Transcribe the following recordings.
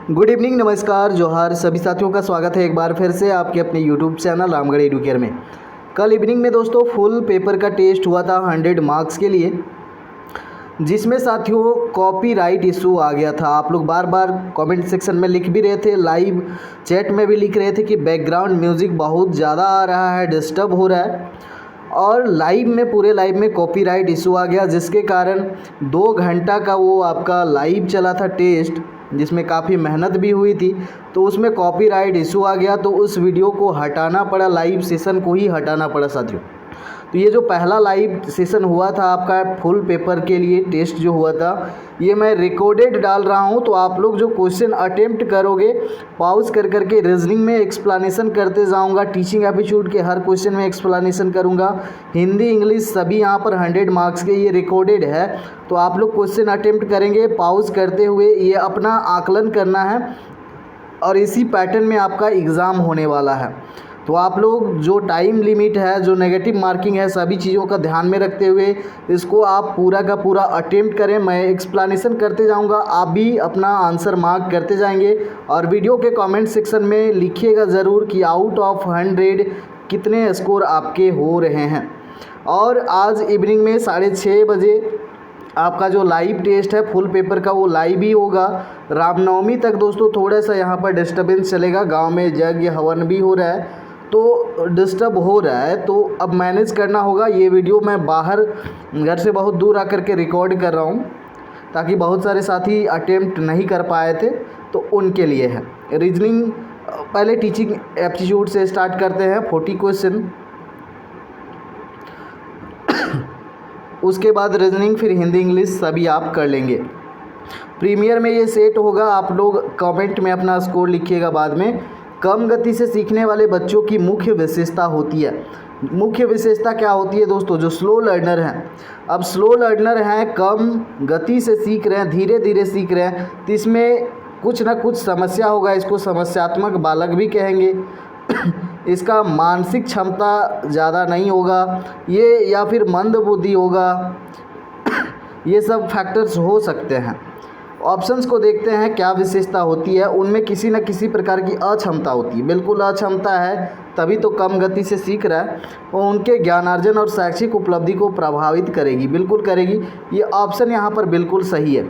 Good evening, नमस्कार, जोहार सभी साथियों का स्वागत है एक बार फिर से आपके अपने यूट्यूब चैनल रामगढ़ एडुकेयर में। कल इवनिंग में दोस्तों फुल पेपर का टेस्ट हुआ था 100 मार्क्स के लिए, जिसमें साथियों कॉपीराइट इशू आ गया था। आप लोग बार बार कमेंट सेक्शन में लिख भी रहे थे, लाइव चैट में भी लिख रहे थे कि बैकग्राउंड म्यूज़िक बहुत ज़्यादा आ रहा है, डिस्टर्ब हो रहा है। और लाइव में पूरे लाइव में कॉपीराइट इशू आ गया, जिसके कारण 2 घंटा का वो आपका लाइव चला था टेस्ट, जिसमें काफ़ी मेहनत भी हुई थी, तो उसमें कॉपीराइट इशू आ गया, तो उस वीडियो को हटाना पड़ा, लाइव सेशन को ही हटाना पड़ा साथियों। तो ये जो पहला लाइव सेशन हुआ था आपका फुल पेपर के लिए टेस्ट जो हुआ था, ये मैं रिकॉर्डेड डाल रहा हूँ। तो आप लोग जो क्वेश्चन अटेम्प्ट करोगे, पॉज कर करके रीजनिंग में एक्सप्लेनेशन करते जाऊँगा, टीचिंग एप्टीट्यूड के हर क्वेश्चन में एक्सप्लेनेशन करूँगा, हिंदी इंग्लिश सभी यहाँ पर 100 मार्क्स के ये रिकॉर्डेड है। तो आप लोग क्वेश्चन अटेम्प्ट करेंगे पॉज करते हुए, ये अपना आकलन करना है और इसी पैटर्न में आपका एग्ज़ाम होने वाला है। तो आप लोग जो टाइम लिमिट है, जो नेगेटिव मार्किंग है, सभी चीज़ों का ध्यान में रखते हुए इसको आप पूरा का पूरा अटेम्प्ट करें। मैं एक्सप्लेनेशन करते जाऊंगा, आप भी अपना आंसर मार्क करते जाएंगे और वीडियो के कमेंट सेक्शन में लिखिएगा ज़रूर कि आउट ऑफ 100 कितने स्कोर आपके हो रहे हैं। और आज इवनिंग में 6:30 बजे आपका जो लाइव टेस्ट है फुल पेपर का, वो लाइव ही होगा। रामनवमी तक दोस्तों थोड़ा सा यहाँ पर डिस्टर्बेंस चलेगा, गांव में यज्ञ हवन भी हो रहा है तो डिस्टर्ब हो रहा है, तो अब मैनेज करना होगा। ये वीडियो मैं बाहर घर से बहुत दूर आकर के रिकॉर्ड कर रहा हूँ, ताकि बहुत सारे साथी अटेम्प्ट नहीं कर पाए थे, तो उनके लिए है। रीजनिंग पहले टीचिंग एप्टीट्यूड से स्टार्ट करते हैं, 40 क्वेश्चन, उसके बाद रीजनिंग, फिर हिंदी इंग्लिश सभी आप कर लेंगे। प्रीमियर में ये सेट होगा, आप लोग कमेंट में अपना स्कोर लिखिएगा बाद में। कम गति से सीखने वाले बच्चों की मुख्य विशेषता होती है। मुख्य विशेषता क्या होती है दोस्तों? जो स्लो लर्नर हैं, अब स्लो लर्नर हैं, कम गति से सीख रहे हैं, धीरे धीरे सीख रहे हैं, तो इसमें कुछ ना कुछ समस्या होगा। इसको समस्यात्मक बालक भी कहेंगे। इसका मानसिक क्षमता ज़्यादा नहीं होगा ये, या फिर मंद बुद्धि होगा, ये सब फैक्टर्स हो सकते हैं। ऑप्शंस को देखते हैं क्या विशेषता होती है। उनमें किसी न किसी प्रकार की अक्षमता होती है, बिल्कुल अक्षमता है तभी तो कम गति से सीख रहा है, और उनके ज्ञानार्जन और शैक्षिक उपलब्धि को प्रभावित करेगी, बिल्कुल करेगी। ये ऑप्शन यहाँ पर बिल्कुल सही है।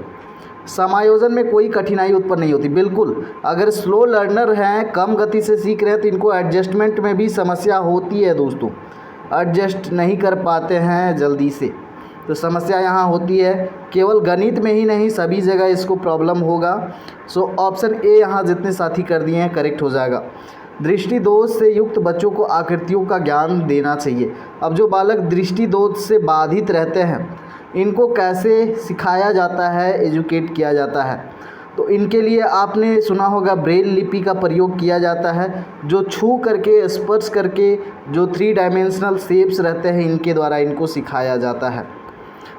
समायोजन में कोई कठिनाई उत्पन्न नहीं होती, बिल्कुल। अगर स्लो लर्नर हैं, कम गति से सीख रहे हैं, तो इनको एडजस्टमेंट में भी समस्या होती है दोस्तों, एडजस्ट नहीं कर पाते हैं जल्दी से, तो समस्या यहाँ होती है। केवल गणित में ही नहीं, सभी जगह इसको प्रॉब्लम होगा। सो ऑप्शन ए यहाँ जितने साथी कर दिए हैं करेक्ट हो जाएगा। दृष्टि दोष से युक्त बच्चों को आकृतियों का ज्ञान देना चाहिए। अब जो बालक दृष्टि दोष से बाधित रहते हैं, इनको कैसे सिखाया जाता है, एजुकेट किया जाता है? तो इनके लिए आपने सुना होगा ब्रेल लिपि का प्रयोग किया जाता है, जो छू करके, स्पर्श करके, जो 3 डायमेंशनल शेप्स रहते हैं, इनके द्वारा इनको सिखाया जाता है।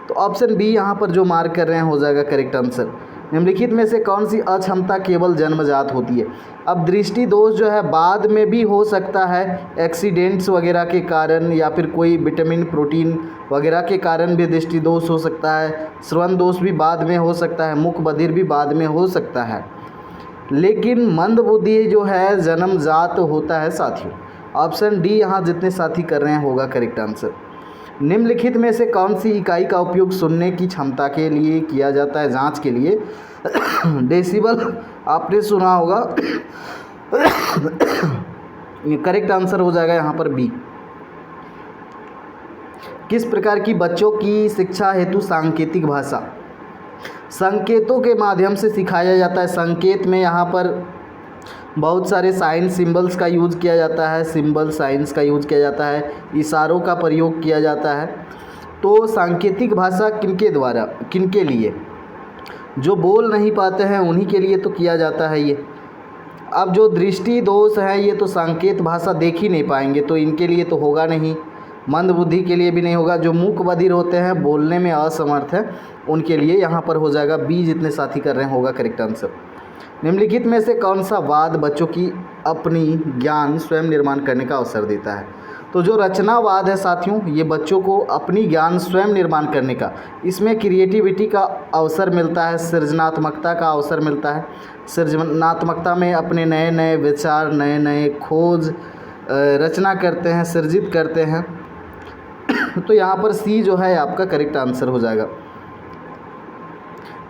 तो ऑप्शन बी यहाँ पर जो मार्क कर रहे हैं हो जाएगा करेक्ट आंसर। निम्नलिखित में से कौन सी अक्षमता केवल जन्मजात होती है? अब दृष्टि दोष जो है बाद में भी हो सकता है, एक्सीडेंट्स वगैरह के कारण, या फिर कोई विटामिन प्रोटीन वगैरह के कारण भी दृष्टि दोष हो सकता है। श्रवण दोष भी बाद में हो सकता है, मुख बधिर भी बाद में हो सकता है, लेकिन मंद बुद्धि जो है जन्मजात होता है साथियों। ऑप्शन डी यहाँ जितने साथी कर रहे हैं होगा करेक्ट आंसर। निम्नलिखित में से कौन सी इकाई का उपयोग सुनने की क्षमता के लिए किया जाता है, जांच के लिए? डेसिबल आपने सुना होगा, करेक्ट आंसर हो जाएगा यहाँ पर बी। किस प्रकार की बच्चों की शिक्षा हेतु सांकेतिक भाषा? संकेतों के माध्यम से सिखाया जाता है। संकेत में यहाँ पर बहुत सारे साइन सिंबल्स का यूज़ किया जाता है, सिंबल साइंस का यूज़ किया जाता है, इशारों का प्रयोग किया जाता है। तो सांकेतिक भाषा किनके द्वारा, किनके लिए? जो बोल नहीं पाते हैं उन्हीं के लिए तो किया जाता है ये। अब जो दृष्टि दोष है, ये तो सांकेत भाषा देख ही नहीं पाएंगे, तो इनके लिए तो होगा नहीं। मंद बुद्धि के लिए भी नहीं होगा। जो मूक बधिर होते हैं, बोलने में असमर्थ हैं, उनके लिए यहाँ पर हो जाएगा बी जितने साथी कर रहे हैं होगा करेक्ट आंसर। निम्नलिखित में से कौन सा वाद बच्चों की अपनी ज्ञान स्वयं निर्माण करने का अवसर देता है? तो जो रचनावाद है साथियों, ये बच्चों को अपनी ज्ञान स्वयं निर्माण करने का, इसमें क्रिएटिविटी का अवसर मिलता है, सृजनात्मकता का अवसर मिलता है। सृजनात्मकता में अपने नए नए विचार, नए नए खोज रचना करते हैं, सृजित करते हैं। तो यहाँ पर सी जो है आपका करेक्ट आंसर हो जाएगा।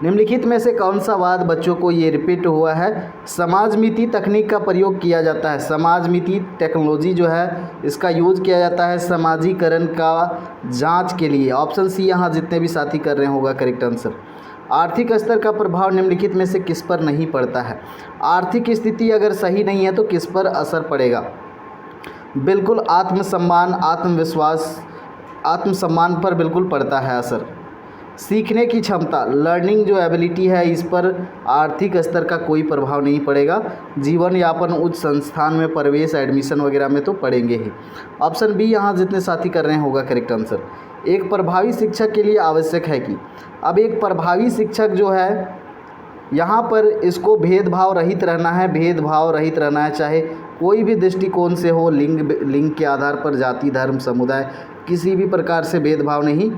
निम्नलिखित में से कौन सा वाद बच्चों को ये रिपीट हुआ है? समाजमिति तकनीक का प्रयोग किया जाता है। समाजमिति टेक्नोलॉजी जो है इसका यूज किया जाता है समाजीकरण का जांच के लिए। ऑप्शन सी यहाँ जितने भी साथी कर रहे हैं होगा करेक्ट आंसर। आर्थिक स्तर का प्रभाव निम्नलिखित में से किस पर नहीं पड़ता है? आर्थिक स्थिति अगर सही नहीं है तो किस पर असर पड़ेगा? बिल्कुल आत्मसम्मान, आत्मविश्वास, आत्मसम्मान पर बिल्कुल पड़ता है असर। सीखने की क्षमता, लर्निंग जो एबिलिटी है, इस पर आर्थिक स्तर का कोई प्रभाव नहीं पड़ेगा। जीवन यापन, उच्च संस्थान में प्रवेश, एडमिशन वगैरह में तो पड़ेंगे ही। ऑप्शन बी यहाँ जितने साथी कर रहे हैं होगा करेक्ट आंसर। एक प्रभावी शिक्षक के लिए आवश्यक है कि, अब एक प्रभावी शिक्षक जो है यहाँ पर इसको भेदभाव रहित रहना है, भेदभाव रहित रहना है, चाहे कोई भी दृष्टिकोण से हो, लिंग के आधार पर, जाति, धर्म, समुदाय, किसी भी प्रकार से भेदभाव नहीं।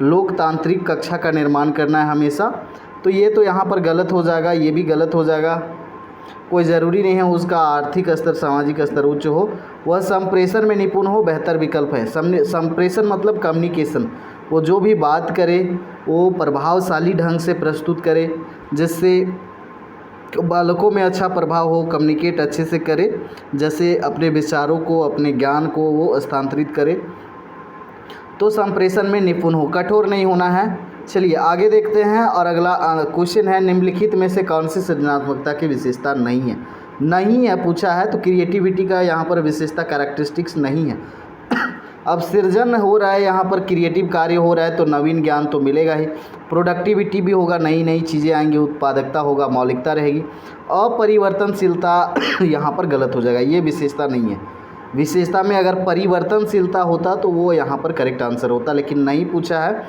लोकतांत्रिक कक्षा का निर्माण करना है हमेशा। तो ये तो यहाँ पर गलत हो जाएगा, ये भी गलत हो जाएगा। कोई ज़रूरी नहीं है उसका आर्थिक स्तर, सामाजिक स्तर उच्च हो। वह संप्रेषण में निपुण हो, बेहतर विकल्प है। संप्रेषण मतलब कम्युनिकेशन, वो जो भी बात करे वो प्रभावशाली ढंग से प्रस्तुत करे, जिससे बालकों में अच्छा प्रभाव हो, कम्युनिकेट अच्छे से करे, जैसे अपने विचारों को, अपने ज्ञान को वो स्थानांतरित करे। तो संप्रेषण में निपुण हो, कठोर नहीं होना है। चलिए आगे देखते हैं। और अगला क्वेश्चन है, निम्नलिखित में से कौन सी सृजनात्मकता की विशेषता नहीं है? नहीं है पूछा है, तो क्रिएटिविटी का यहाँ पर विशेषता, कैरेक्टरिस्टिक्स नहीं है। अब सृजन हो रहा है, यहाँ पर क्रिएटिव कार्य हो रहा है, तो नवीन ज्ञान तो मिलेगा ही। प्रोडक्टिविटी भी होगा, नई नई चीज़ें आएंगी, उत्पादकता होगा, मौलिकता रहेगी। अपरिवर्तनशीलता यहाँ पर गलत हो जाएगा, ये विशेषता नहीं है। विशेषता में अगर परिवर्तनशीलता होता तो वो यहाँ पर करेक्ट आंसर होता, लेकिन नहीं पूछा है।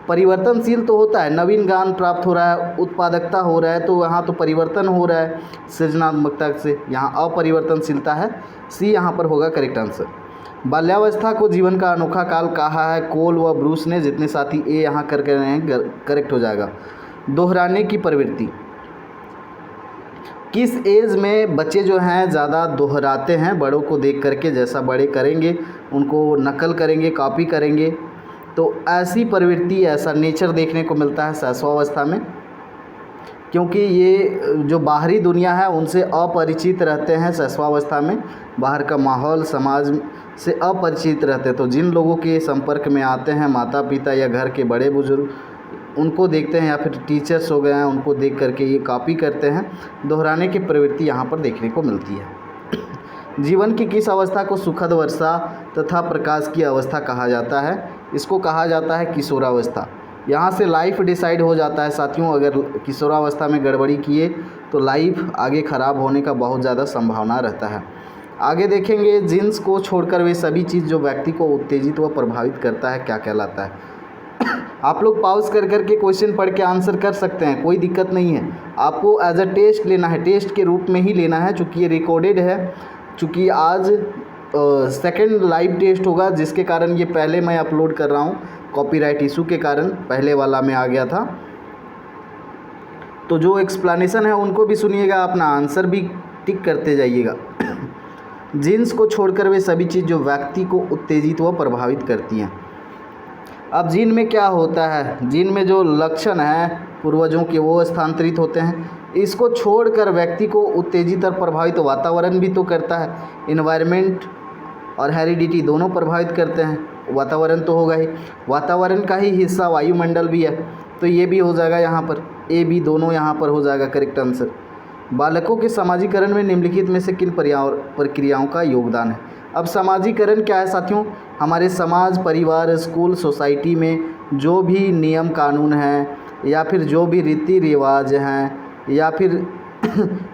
परिवर्तनशील तो होता है, नवीन ज्ञान प्राप्त हो रहा है, उत्पादकता हो रहा है, तो यहाँ तो परिवर्तन हो रहा है सृजनात्मकता से। यहाँ अपरिवर्तनशीलता है, सी यहाँ पर होगा करेक्ट आंसर। बाल्यावस्था को जीवन का अनोखा काल कहा है कोल व ब्रूस ने। जितने साथी ए यहाँ कर रहे हैं करेक्ट हो जाएगा। दोहराने की प्रवृत्ति, किस एज में बच्चे जो हैं ज़्यादा दोहराते हैं? बड़ों को देख करके, जैसा बड़े करेंगे उनको नकल करेंगे, कॉपी करेंगे, तो ऐसी प्रवृत्ति, ऐसा नेचर देखने को मिलता है शैशवावस्था में, क्योंकि ये जो बाहरी दुनिया है उनसे अपरिचित रहते हैं शैशवावस्था में। बाहर का माहौल, समाज से अपरिचित रहते हैं। तो जिन लोगों के संपर्क में आते हैं, माता पिता या घर के बड़े बुजुर्ग, उनको देखते हैं, या फिर टीचर्स हो गए हैं, उनको देख करके ये कॉपी करते हैं। दोहराने की प्रवृत्ति यहाँ पर देखने को मिलती है। जीवन की किस अवस्था को सुखद वर्षा तथा प्रकाश की अवस्था कहा जाता है? इसको कहा जाता है किशोरावस्था। यहाँ से लाइफ डिसाइड हो जाता है साथियों। अगर किशोरावस्था में गड़बड़ी किए तो लाइफ आगे ख़राब होने का बहुत ज़्यादा संभावना रहता है। आगे देखेंगे, जीन्स को छोड़कर वे सभी चीज़ जो व्यक्ति को उत्तेजित व प्रभावित करता है क्या कहलाता है? आप लोग पॉज कर करके क्वेश्चन पढ़ के आंसर कर सकते हैं, कोई दिक्कत नहीं है। आपको एज अ टेस्ट लेना है, टेस्ट के रूप में ही लेना है, चूँकि ये रिकॉर्डेड है। चूँकि आज सेकंड लाइव टेस्ट होगा, जिसके कारण ये पहले मैं अपलोड कर रहा हूँ, कॉपीराइट इशू के कारण पहले वाला में आ गया था। तो जो एक्सप्लेनेशन है उनको भी सुनिएगा, अपना आंसर भी टिक करते जाइएगा। जीन्स को छोड़कर वे सभी चीज़ जो व्यक्ति को उत्तेजित व प्रभावित करती हैं। अब जीन में क्या होता है? जीन में जो लक्षण हैं पूर्वजों के वो स्थानांतरित होते हैं। इसको छोड़कर व्यक्ति को उत्तेजित और प्रभावित वातावरण भी तो करता है। इन्वायरमेंट और हेरिडिटी दोनों प्रभावित करते हैं। वातावरण तो होगा ही, वातावरण का ही हिस्सा वायुमंडल भी है, तो ये भी हो जाएगा यहाँ पर, ए बी दोनों यहाँ पर हो जाएगा करेक्ट आंसर। बालकों के समाजीकरण में निम्नलिखित में से किन प्रक्रियाओं का योगदान है? अब समाजीकरण क्या है साथियों? हमारे समाज, परिवार, स्कूल, सोसाइटी में जो भी नियम कानून हैं, या फिर जो भी रीति रिवाज हैं, या फिर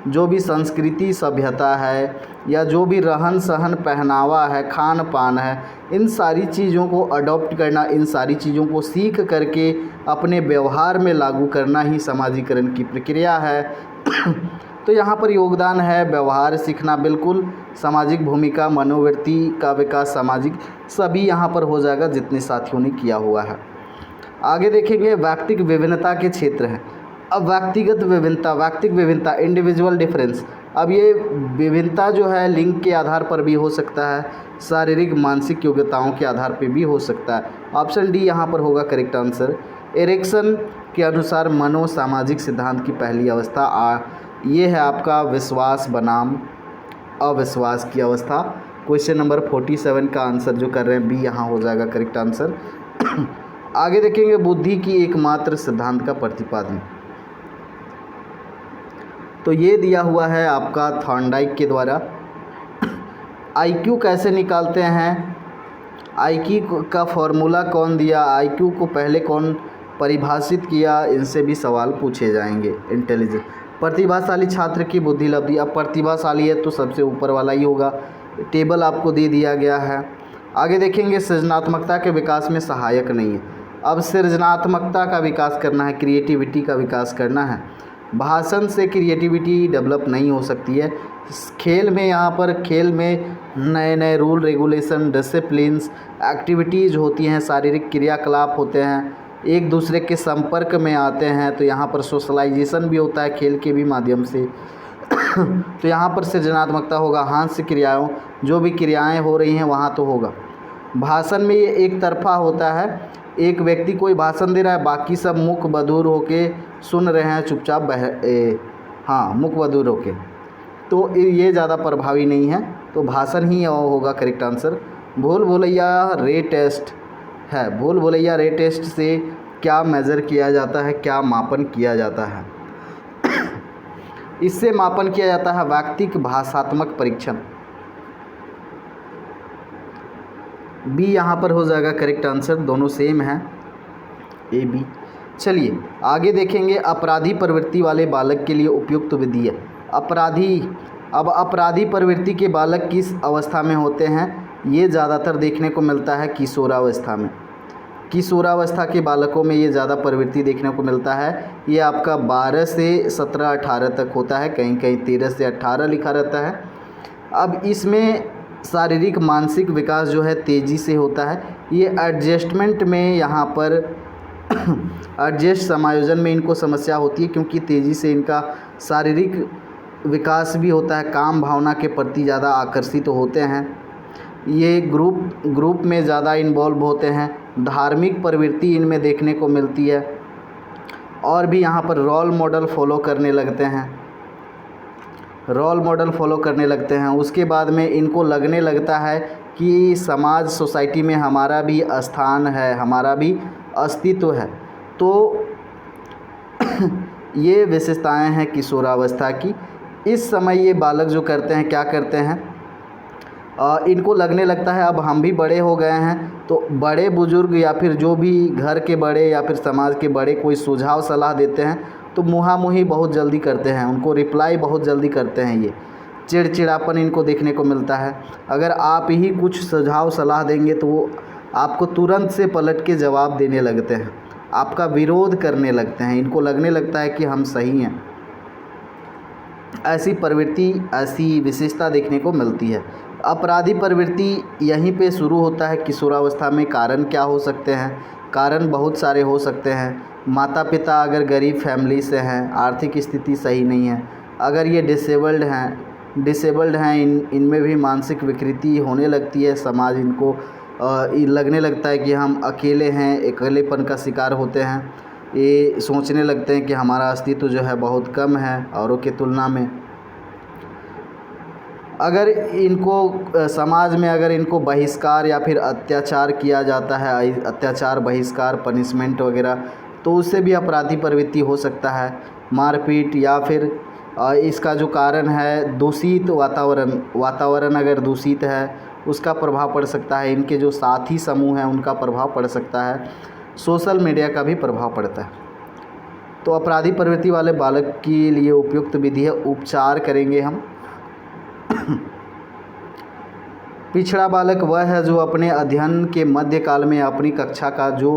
जो भी संस्कृति सभ्यता है, या जो भी रहन सहन पहनावा है, खान पान है, इन सारी चीज़ों को अडॉप्ट करना, इन सारी चीज़ों को सीख करके अपने व्यवहार में लागू करना ही समाजीकरण की प्रक्रिया है। तो यहाँ पर योगदान है व्यवहार सीखना, बिल्कुल, सामाजिक भूमिका, मनोवृत्ति का विकास, सामाजिक, सभी यहाँ पर हो जाएगा जितने साथियों ने किया हुआ है। आगे देखेंगे व्यक्तिक विभिन्नता के क्षेत्र हैं। अब व्यक्तिगत विभिन्नता इंडिविजुअल डिफरेंस। अब ये विभिन्नता जो है लिंग के आधार पर भी हो सकता है, शारीरिक मानसिक योग्यताओं के आधार पर भी हो सकता है। ऑप्शन डी यहाँ पर होगा करेक्ट आंसर। एरिक्सन के अनुसार मनोसामाजिक सिद्धांत की पहली अवस्था ये है आपका विश्वास बनाम अविश्वास की अवस्था। क्वेश्चन नंबर 47 का आंसर जो कर रहे हैं बी यहाँ हो जाएगा करेक्ट आंसर। आगे देखेंगे बुद्धि की एकमात्र सिद्धांत का प्रतिपादन। तो ये दिया हुआ है आपका थॉर्नडाइक के द्वारा। आईक्यू कैसे निकालते हैं, आईक्यू का फॉर्मूला कौन दिया, आईक्यू को पहले कौन परिभाषित किया, इनसे भी सवाल पूछे जाएंगे। इंटेलिजेंस, प्रतिभाशाली छात्र की बुद्धि लब्धि। अब प्रतिभाशाली है तो सबसे ऊपर वाला ही होगा, टेबल आपको दे दिया गया है। आगे देखेंगे सृजनात्मकता के विकास में सहायक नहीं है। अब सृजनात्मकता का विकास करना है, क्रिएटिविटी का विकास करना है। भाषण से क्रिएटिविटी डेवलप नहीं हो सकती है। खेल में, यहाँ पर खेल में नए नए रूल रेगुलेशन, डिसिप्लिन्स, एक्टिविटीज़ होती हैं, शारीरिक क्रियाकलाप होते हैं, एक दूसरे के संपर्क में आते हैं, तो यहाँ पर सोशलाइजेशन भी होता है खेल के भी माध्यम से। तो यहाँ पर सृजनात्मकता होगा। हास्य क्रियाओं, जो भी क्रियाएं हो रही हैं वहाँ तो होगा। भाषण में ये एक तरफा होता है, एक व्यक्ति कोई भाषण दे रहा है, बाकी सब मुख बधिर होके सुन रहे हैं चुपचाप मुख बधिर होके, तो ये ज़्यादा प्रभावी नहीं है, तो भाषण ही होगा करेक्ट आंसर। भूल भुलैया रे टेस्ट है। भूल भुलैया रे टेस्ट से क्या मेज़र किया जाता है, क्या मापन किया जाता है? इससे मापन किया जाता है व्यक्तिक भाषात्मक परीक्षण। बी यहाँ पर हो जाएगा करेक्ट आंसर, दोनों सेम हैं, ए बी। चलिए आगे देखेंगे अपराधी प्रवृत्ति वाले बालक के लिए उपयुक्त विधि है। अब अपराधी प्रवृत्ति के बालक किस अवस्था में होते हैं? ये ज़्यादातर देखने को मिलता है किशोरावस्था में। किशोरावस्था के बालकों में ये ज़्यादा प्रवृत्ति देखने को मिलता है। ये आपका 12 से 17 18 तक होता है, कहीं कहीं 13 से 18 लिखा रहता है। अब इसमें शारीरिक मानसिक विकास जो है तेज़ी से होता है। ये एडजस्टमेंट में, यहाँ पर एडजस्ट समायोजन में इनको समस्या होती है, क्योंकि तेज़ी से इनका शारीरिक विकास भी होता है, काम भावना के प्रति ज़्यादा आकर्षित होते हैं, ये ग्रुप में ज़्यादा इन्वॉल्व होते हैं, धार्मिक प्रवृत्ति इनमें देखने को मिलती है, और भी यहाँ पर रोल मॉडल फॉलो करने लगते हैं। उसके बाद में इनको लगने लगता है कि समाज सोसाइटी में हमारा भी स्थान है, हमारा भी अस्तित्व है। तो ये विशेषताएं हैं किशोरावस्था की। इस समय ये बालक जो करते हैं, क्या करते हैं, इनको लगने लगता है अब हम भी बड़े हो गए हैं, तो बड़े बुजुर्ग या फिर जो भी घर के बड़े या फिर समाज के बड़े कोई सुझाव सलाह देते हैं तो मुहामुही बहुत जल्दी करते हैं, उनको रिप्लाई बहुत जल्दी करते हैं। ये चिड़चिड़ापन इनको देखने को मिलता है। अगर आप ही कुछ सुझाव सलाह देंगे तो वो आपको तुरंत से पलट के जवाब देने लगते हैं, आपका विरोध करने लगते हैं, इनको लगने लगता है कि हम सही हैं। ऐसी प्रवृत्ति, ऐसी विशेषता देखने को मिलती है। अपराधी प्रवृत्ति यहीं पे शुरू होता है किशोरावस्था में। कारण क्या हो सकते हैं? कारण बहुत सारे हो सकते हैं। माता पिता अगर गरीब फैमिली से हैं, आर्थिक स्थिति सही नहीं है, अगर ये डिसेबल्ड हैं, इनमें भी मानसिक विकृति होने लगती है। समाज इनको लगने लगता है कि हम अकेले हैं, अकेलेपन का शिकार होते हैं। ये सोचने लगते हैं कि हमारा अस्तित्व जो है बहुत कम है औरों की तुलना में। अगर इनको समाज में अगर इनको बहिष्कार या फिर अत्याचार किया जाता है, अत्याचार, बहिष्कार, पनिशमेंट वगैरह, तो उससे भी अपराधी प्रवृत्ति हो सकता है। मारपीट या फिर इसका जो कारण है दूषित वातावरण अगर दूषित है उसका प्रभाव पड़ सकता है। इनके जो साथी समूह हैं उनका प्रभाव पड़ सकता है। सोशल मीडिया का भी प्रभाव पड़ता है। तो अपराधी प्रवृत्ति वाले बालक के लिए उपयुक्त विधि है उपचार करेंगे हम। पिछड़ा बालक वह है जो अपने अध्ययन के मध्यकाल में अपनी कक्षा का जो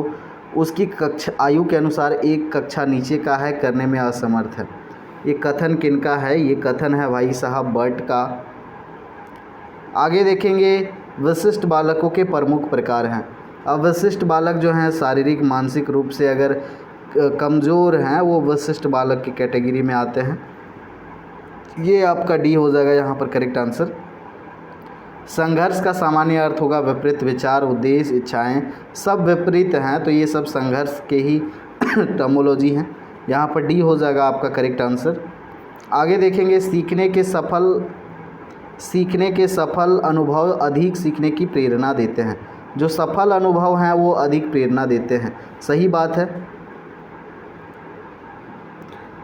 उसकी कक्षा आयु के अनुसार एक कक्षा नीचे का है करने में असमर्थ है। ये कथन किनका है? ये कथन है भाई साहब बर्ट का। आगे देखेंगे विशिष्ट बालकों के प्रमुख प्रकार हैं। अब विशिष्ट बालक जो हैं शारीरिक मानसिक रूप से अगर कमज़ोर हैं वो विशिष्ट बालक की कैटेगरी में आते हैं। ये आपका डी हो जाएगा यहाँ पर करेक्ट आंसर। संघर्ष का सामान्य अर्थ होगा विपरीत विचार, उद्देश्य, इच्छाएं सब विपरीत हैं, तो ये सब संघर्ष के ही टर्मोलॉजी हैं। यहाँ पर डी हो जाएगा आपका करेक्ट आंसर। आगे देखेंगे सीखने के सफल अनुभव अधिक सीखने की प्रेरणा देते हैं। जो सफल अनुभव हैं वो अधिक प्रेरणा देते हैं, सही बात है।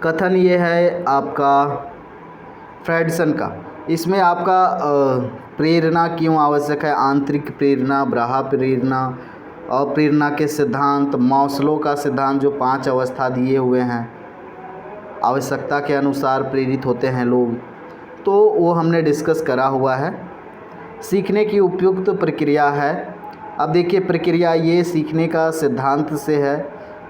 कथन ये है आपका फ्रेडसन का। इसमें आपका प्रेरणा क्यों आवश्यक है? आंतरिक प्रेरणा, बाह्य प्रेरणा और प्रेरणा के सिद्धांत, मास्लो का सिद्धांत जो 5 अवस्था दिए हुए हैं, आवश्यकता के अनुसार प्रेरित होते हैं लोग, तो वो हमने डिस्कस करा हुआ है। सीखने की उपयुक्त प्रक्रिया है। अब देखिए प्रक्रिया ये सीखने का सिद्धांत से है,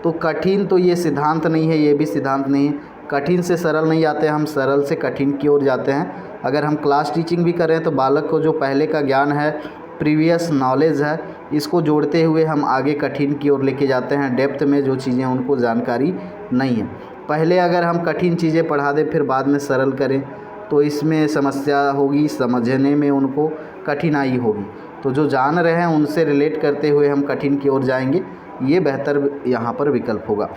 तो कठिन तो ये सिद्धांत नहीं है, ये भी सिद्धांत नहीं है। कठिन से सरल नहीं जाते, हम सरल से कठिन की ओर जाते हैं। अगर हम क्लास टीचिंग भी कर रहे हैं तो बालक को जो पहले का ज्ञान है, प्रीवियस नॉलेज है, इसको जोड़ते हुए हम आगे कठिन की ओर लेके जाते हैं। डेप्थ में जो चीज़ें उनको जानकारी नहीं है, पहले अगर हम कठिन चीज़ें पढ़ा दें फिर बाद में सरल करें तो इसमें समस्या होगी, समझने में उनको कठिनाई होगी। तो जो जान रहे हैं उनसे रिलेट करते हुए हम कठिन की ओर जाएंगे, ये बेहतर यहाँ पर विकल्प होगा।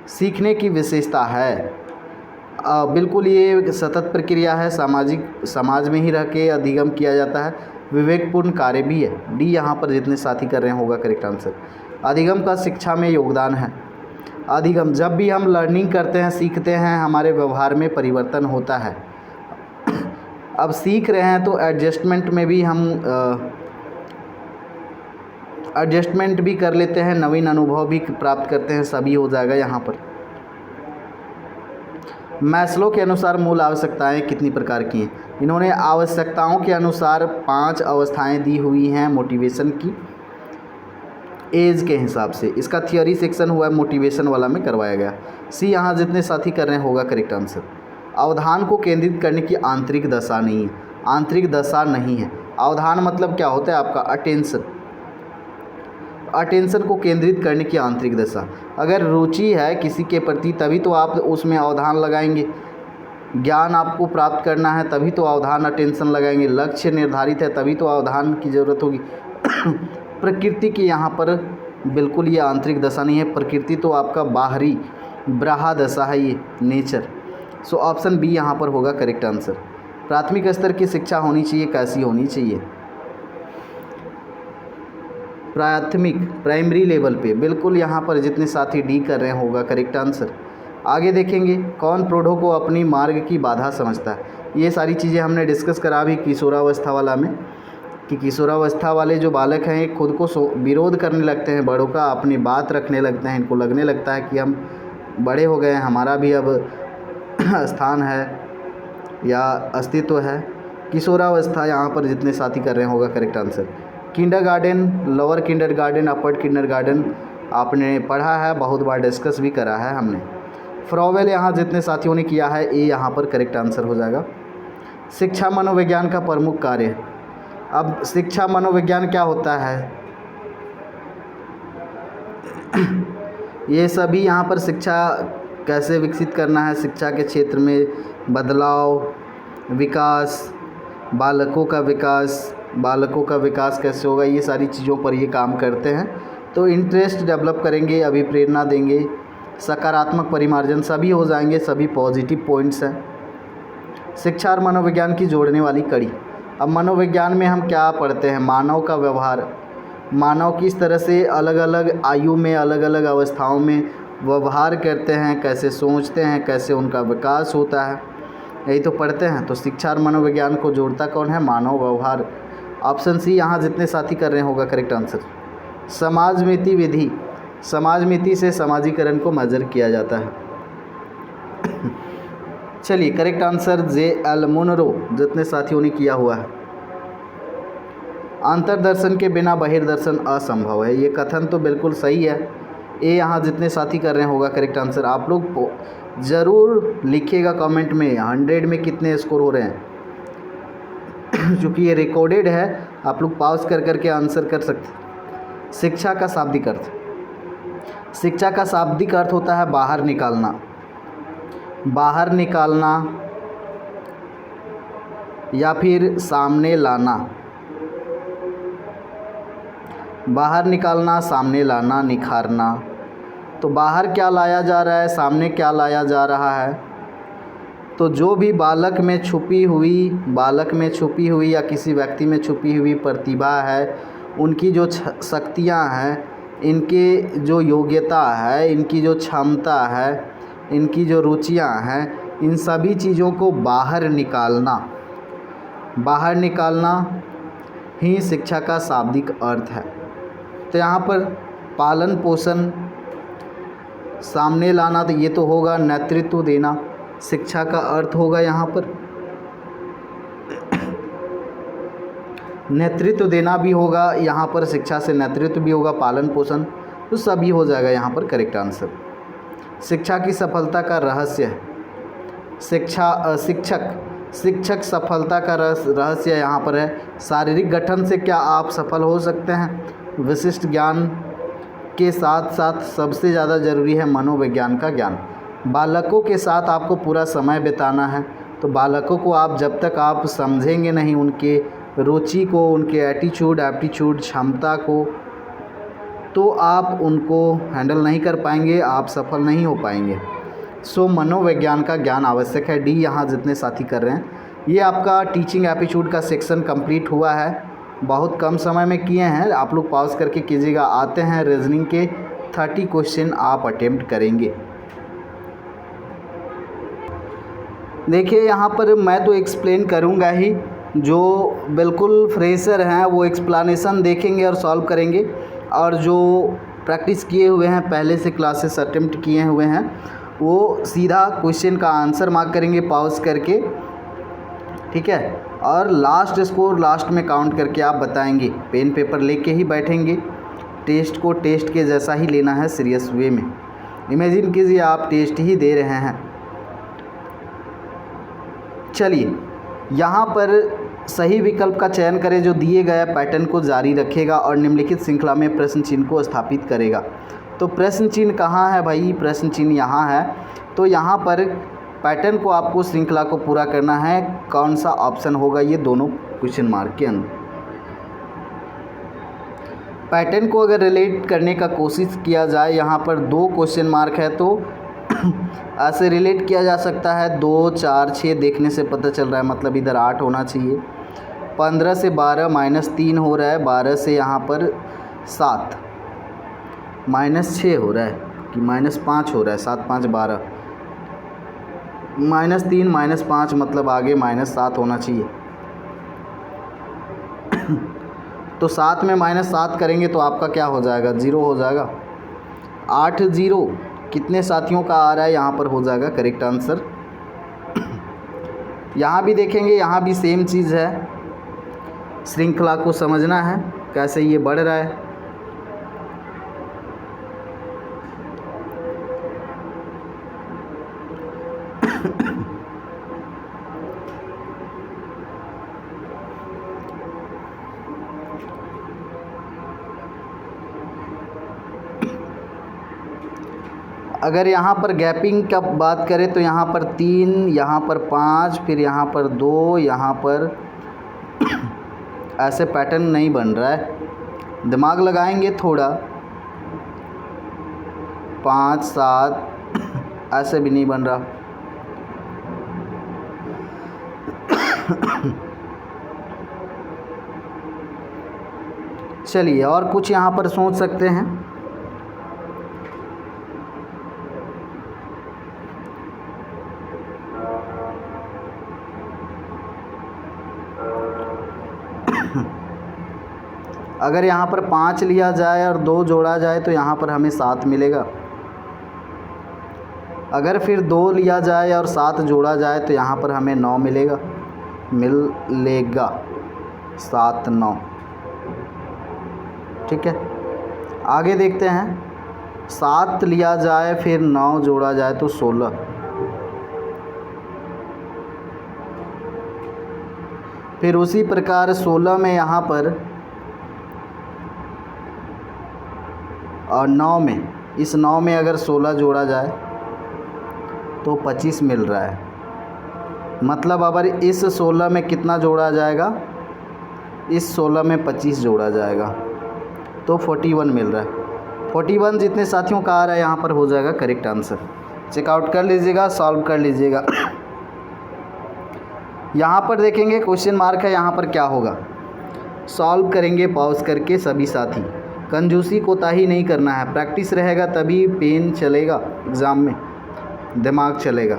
सीखने की विशेषता है बिल्कुल ये सतत प्रक्रिया है, समाज में ही रह के अधिगम किया जाता है, विवेकपूर्ण कार्य भी है। डी यहाँ पर जितने साथी कर रहे हैं होगा करेक्ट आंसर। अधिगम का शिक्षा में योगदान है। अधिगम जब भी हम लर्निंग करते हैं, सीखते हैं, हमारे व्यवहार में परिवर्तन होता है। अब सीख रहे हैं तो एडजस्टमेंट में भी हम एडजस्टमेंट भी कर लेते हैं, नवीन अनुभव भी प्राप्त करते हैं, सभी हो जाएगा यहाँ पर। मैस्लो के अनुसार मूल आवश्यकताएं कितनी प्रकार की हैं? इन्होंने आवश्यकताओं के अनुसार 5 अवस्थाएं दी हुई हैं मोटिवेशन की, एज के हिसाब से। इसका थियोरी सेक्शन हुआ है मोटिवेशन वाला में करवाया गया। सी यहाँ जितने साथी कर रहे हैं होगा करेक्ट आंसर। अवधान को केंद्रित करने की आंतरिक दशा नहीं है, आंतरिक दशा नहीं है। अवधान मतलब क्या होता है आपका? अटेंशन, अटेंशन को केंद्रित करने की आंतरिक दशा। अगर रुचि है किसी के प्रति तभी तो आप उसमें अवधान लगाएंगे। ज्ञान आपको प्राप्त करना है तभी तो अवधान अटेंशन लगाएंगे। लक्ष्य निर्धारित है तभी तो अवधान की ज़रूरत होगी। प्रकृति की यहाँ पर बिल्कुल ये आंतरिक दशा नहीं है, प्रकृति तो आपका बाहरी बाह्य दशा है, ये नेचर। सो ऑप्शन बी यहाँ पर होगा करेक्ट आंसर। प्राथमिक स्तर की शिक्षा होनी चाहिए, कैसी होनी चाहिए? प्राथमिक प्राइमरी लेवल पे, बिल्कुल यहाँ पर जितने साथी डी कर रहे हैं होगा करेक्ट आंसर। आगे देखेंगे कौन प्रौढ़ों को अपनी मार्ग की बाधा समझता है। ये सारी चीज़ें हमने डिस्कस करा भी किशोरावस्था वाला में, कि किशोरावस्था वाले जो बालक हैं ये खुद को विरोध करने लगते हैं बड़ों का, अपनी बात रखने लगते हैं, इनको लगने लगता है कि हम बड़े हो गए हैं, हमारा भी अब स्थान है या अस्तित्व है। किशोरावस्था यहाँ पर जितने साथी कर रहे हैं होगा correct answer. Kindergarten, lower kindergarten, upper kindergarten आपने पढ़ा है, बहुत बार डिस्कस भी करा है हमने। फ्रॉवेल यहाँ जितने साथियों ने किया है, ये यहाँ पर करेक्ट आंसर हो जाएगा। शिक्षा मनोविज्ञान का प्रमुख कार्य है। अब शिक्षा मनोविज्ञान क्या होता है? ये सभी यहाँ पर शिक्षा कैसे विकसित करना है, शिक्षा के क्षेत्र में बदलाव, विकास, बालकों का विकास कैसे होगा, ये सारी चीज़ों पर ये काम करते हैं। तो इंटरेस्ट डेवलप करेंगे, अभिप्रेरणा देंगे, सकारात्मक परिमार्जन, सभी हो जाएंगे, सभी पॉजिटिव पॉइंट्स हैं। शिक्षा और मनोविज्ञान की जोड़ने वाली कड़ी। अब मनोविज्ञान में हम क्या पढ़ते हैं? मानव का व्यवहार, मानव किस तरह से अलग अलग आयु में, अलग अलग अवस्थाओं में व्यवहार करते हैं, कैसे सोचते हैं, कैसे उनका विकास होता है, यही तो पढ़ते हैं। तो शिक्षा और मनोविज्ञान को जोड़ता कौन है? मानव व्यवहार। ऑप्शन सी यहाँ जितने साथी कर रहे हैं होगा करेक्ट आंसर। समाजमिति विधि, समाजमिति से समाजीकरण को मेजर किया जाता है। चलिए correct answer J L Munro जितने साथियों ने किया हुआ है। अंतर्दर्शन के बिना बहिर्दर्शन असंभव है, ये कथन तो बिल्कुल सही है। ए यहाँ जितने साथी कर रहे हैं होगा करेक्ट आंसर। आप लोग ज़रूर लिखिएगा कमेंट में 100 में कितने स्कोर हो रहे हैं। चूँकि ये रिकॉर्डेड है, आप लोग पॉज कर करके आंसर कर सकते। शिक्षा का शाब्दिक अर्थ, शिक्षा का शाब्दिक अर्थ होता है बाहर निकालना, बाहर निकालना या फिर सामने लाना। बाहर निकालना, सामने लाना, निखारना। तो बाहर क्या लाया जा रहा है, सामने क्या लाया जा रहा है। तो जो भी बालक में छुपी हुई या किसी व्यक्ति में छुपी हुई प्रतिभा है, उनकी जो शक्तियाँ हैं, इनके जो योग्यता है, इनकी जो क्षमता है, इनकी जो रुचियाँ हैं, इन सभी चीज़ों को बाहर निकालना ही शिक्षा का शाब्दिक अर्थ है। तो यहाँ पर पालन पोषण, सामने लाना, तो ये तो होगा नेतृत्व देना, शिक्षा का अर्थ होगा यहाँ पर नेतृत्व देना भी होगा, यहाँ पर शिक्षा से नेतृत्व भी होगा, पालन पोषण, तो सभी हो जाएगा यहाँ पर करेक्ट आंसर। शिक्षा की सफलता का रहस्य है, शिक्षक सफलता का रहस्य यहाँ पर है शारीरिक गठन से क्या आप सफल हो सकते हैं। विशिष्ट ज्ञान के साथ साथ सबसे ज़्यादा ज़रूरी है मनोविज्ञान का ज्ञान। बालकों के साथ आपको पूरा समय बिताना है, तो बालकों को आप जब तक आप समझेंगे नहीं उनके रुचि को, उनके एप्टीट्यूड क्षमता को, तो आप उनको हैंडल नहीं कर पाएंगे, आप सफल नहीं हो पाएंगे। सो मनोविज्ञान का ज्ञान आवश्यक है। डी यहाँ जितने साथी कर रहे हैं। ये आपका टीचिंग एप्टीट्यूड का सेक्शन कंप्लीट हुआ है, बहुत कम समय में किए हैं, आप लोग पॉज करके कीजिएगा। आते हैं रीजनिंग के 30 क्वेश्चन आप अटेम्प्ट करेंगे। देखिए यहाँ पर मैं तो एक्सप्लेन करूँगा ही, जो बिल्कुल फ्रेशर हैं वो एक्सप्लेनेशन देखेंगे और सॉल्व करेंगे, और जो प्रैक्टिस किए हुए हैं, पहले से क्लासेस अटेम्प्ट किए हुए हैं, वो सीधा क्वेश्चन का आंसर मार्क करेंगे पॉज करके, ठीक है। और लास्ट स्कोर लास्ट में काउंट करके आप बताएंगे। पेन पेपर लेके ही बैठेंगे, टेस्ट को टेस्ट के जैसा ही लेना है, सीरियस वे में। इमेजिन कीजिए आप टेस्ट ही दे रहे हैं। चलिए यहाँ पर सही विकल्प का चयन करें जो दिए गए पैटर्न को जारी रखेगा और निम्नलिखित श्रृंखला में प्रश्न चिन्ह को स्थापित करेगा। तो प्रश्न चिन्ह कहाँ है भाई, प्रश्न चिन्ह यहाँ है। तो यहाँ पर पैटर्न को आपको श्रृंखला को पूरा करना है, कौन सा ऑप्शन होगा ये दोनों क्वेश्चन मार्क के अंदर। पैटर्न को अगर रिलेट करने का कोशिश किया जाए, यहाँ पर 2 क्वेश्चन मार्क है, तो ऐसे रिलेट किया जा सकता है। 2, 4, 6 देखने से पता चल रहा है, मतलब इधर 8 होना चाहिए। 15 से 12 -3 हो रहा है, 12 से यहाँ पर 7 -6 हो रहा है कि -5 हो रहा है, 7, 5, 12 -3 -5 मतलब आगे -7 होना चाहिए। तो 7 में -7 करेंगे तो आपका क्या हो जाएगा, 0 हो जाएगा। 8 0 कितने साथियों का आ रहा है, यहाँ पर हो जाएगा करेक्ट आंसर। यहाँ भी देखेंगे, यहाँ भी सेम चीज़ है, श्रृंखला को समझना है कैसे ये बढ़ रहा है। अगर यहाँ पर गैपिंग का बात करें तो यहाँ पर 3, यहाँ पर 5, फिर यहाँ पर 2, यहाँ पर ऐसे पैटर्न नहीं बन रहा है। दिमाग लगाएंगे थोड़ा, 5, 7 ऐसे भी नहीं बन रहा। चलिए और कुछ यहाँ पर सोच सकते हैं। अगर यहाँ पर 5 लिया जाए और 2 जोड़ा जाए तो यहाँ पर हमें 7 मिलेगा। अगर फिर 2 लिया जाए और 7 जोड़ा जाए तो यहाँ पर हमें 9 मिलेगा 7 9। ठीक है, आगे देखते हैं। 7 लिया जाए फिर 9 जोड़ा जाए तो 16। फिर उसी प्रकार 16 में यहाँ पर और 9 में, इस 9 में अगर 16 जोड़ा जाए तो 25 मिल रहा है। मतलब अगर इस 16 में कितना जोड़ा जाएगा, इस 16 में 25 जोड़ा जाएगा तो 41 मिल रहा है। 41 जितने साथियों का आ रहा है यहाँ पर हो जाएगा करेक्ट आंसर। चेकआउट कर लीजिएगा, सॉल्व कर लीजिएगा। यहाँ पर देखेंगे क्वेश्चन मार्क है, यहाँ पर क्या होगा, सॉल्व करेंगे पॉज करके सभी साथी। कंजूसी कोताही नहीं करना है, प्रैक्टिस रहेगा तभी पेन चलेगा, एग्ज़ाम में दिमाग चलेगा।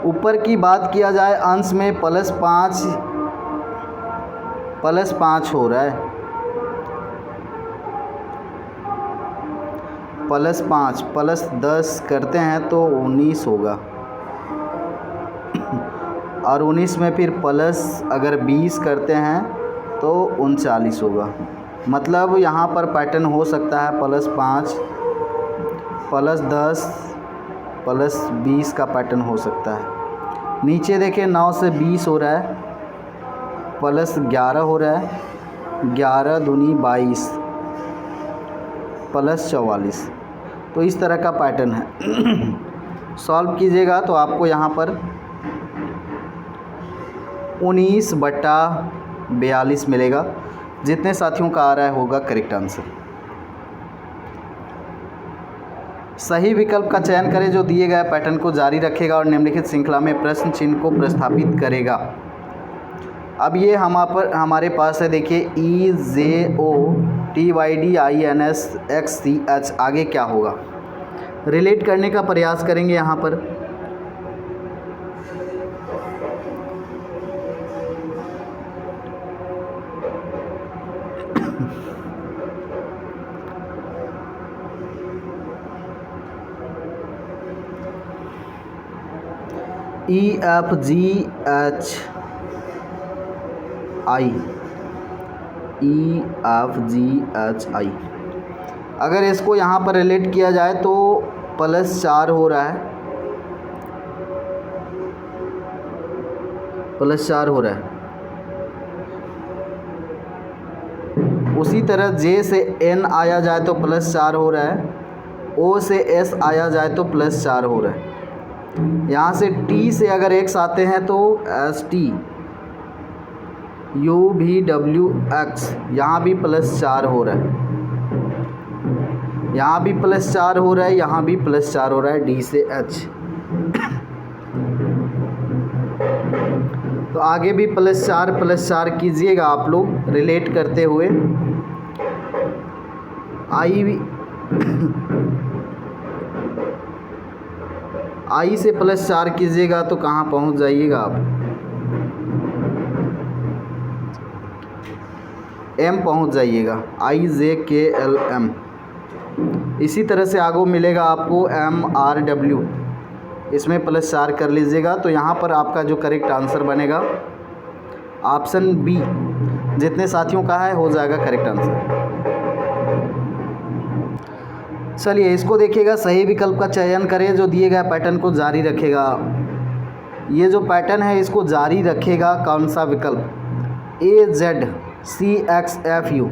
ऊपर की बात किया जाए अंश में +5 हो रहा है, +5 +10 करते हैं तो 19 होगा, और 19 में फिर प्लस अगर 20 करते हैं तो 39 होगा। मतलब यहाँ पर पैटर्न हो सकता है +5 +10 +20 का पैटर्न हो सकता है। नीचे देखें 9 से 20 हो रहा है, +11 हो रहा है, 11 दूनी 22 +44, तो इस तरह का पैटर्न है। सॉल्व कीजिएगा तो आपको यहाँ पर 19/42 मिलेगा। जितने साथियों का आ रहा है होगा करेक्ट आंसर। सही विकल्प का चयन करें जो दिए गए पैटर्न को जारी रखेगा और निम्नलिखित श्रृंखला में प्रश्न चिन्ह को प्रस्थापित करेगा। अब ये हमारे पास है, देखिए EJOTYDINSXCH, आगे क्या होगा रिलेट करने का प्रयास करेंगे यहाँ पर। EFGHI, अगर इसको यहाँ पर रिलेट किया जाए तो +4 हो रहा है, +4 हो रहा है। उसी तरह J से N आया जाए तो +4 हो रहा है, O से S आया जाए तो +4 हो रहा है। यहाँ से T से अगर X आते हैं तो ST UVWX, यहाँ भी +4 हो रहा है, यहाँ भी +4 हो रहा है, यहाँ भी +4 हो रहा है D से H। तो आगे भी +4 कीजिएगा आप लोग रिलेट करते हुए। I से +4 कीजिएगा तो कहाँ पहुँच जाइएगा आप, M पहुँच जाइएगा, IJKLM। इसी तरह से आगे मिलेगा आपको MRW, इसमें +4 कर लीजिएगा। तो यहाँ पर आपका जो करेक्ट आंसर बनेगा ऑप्शन बी, जितने साथियों का है हो जाएगा करेक्ट आंसर। चलिए इसको देखिएगा, सही विकल्प का चयन करें जो दिए गए पैटर्न को जारी रखेगा। ये जो पैटर्न है इसको जारी रखेगा कौन सा विकल्प, AZCXFU।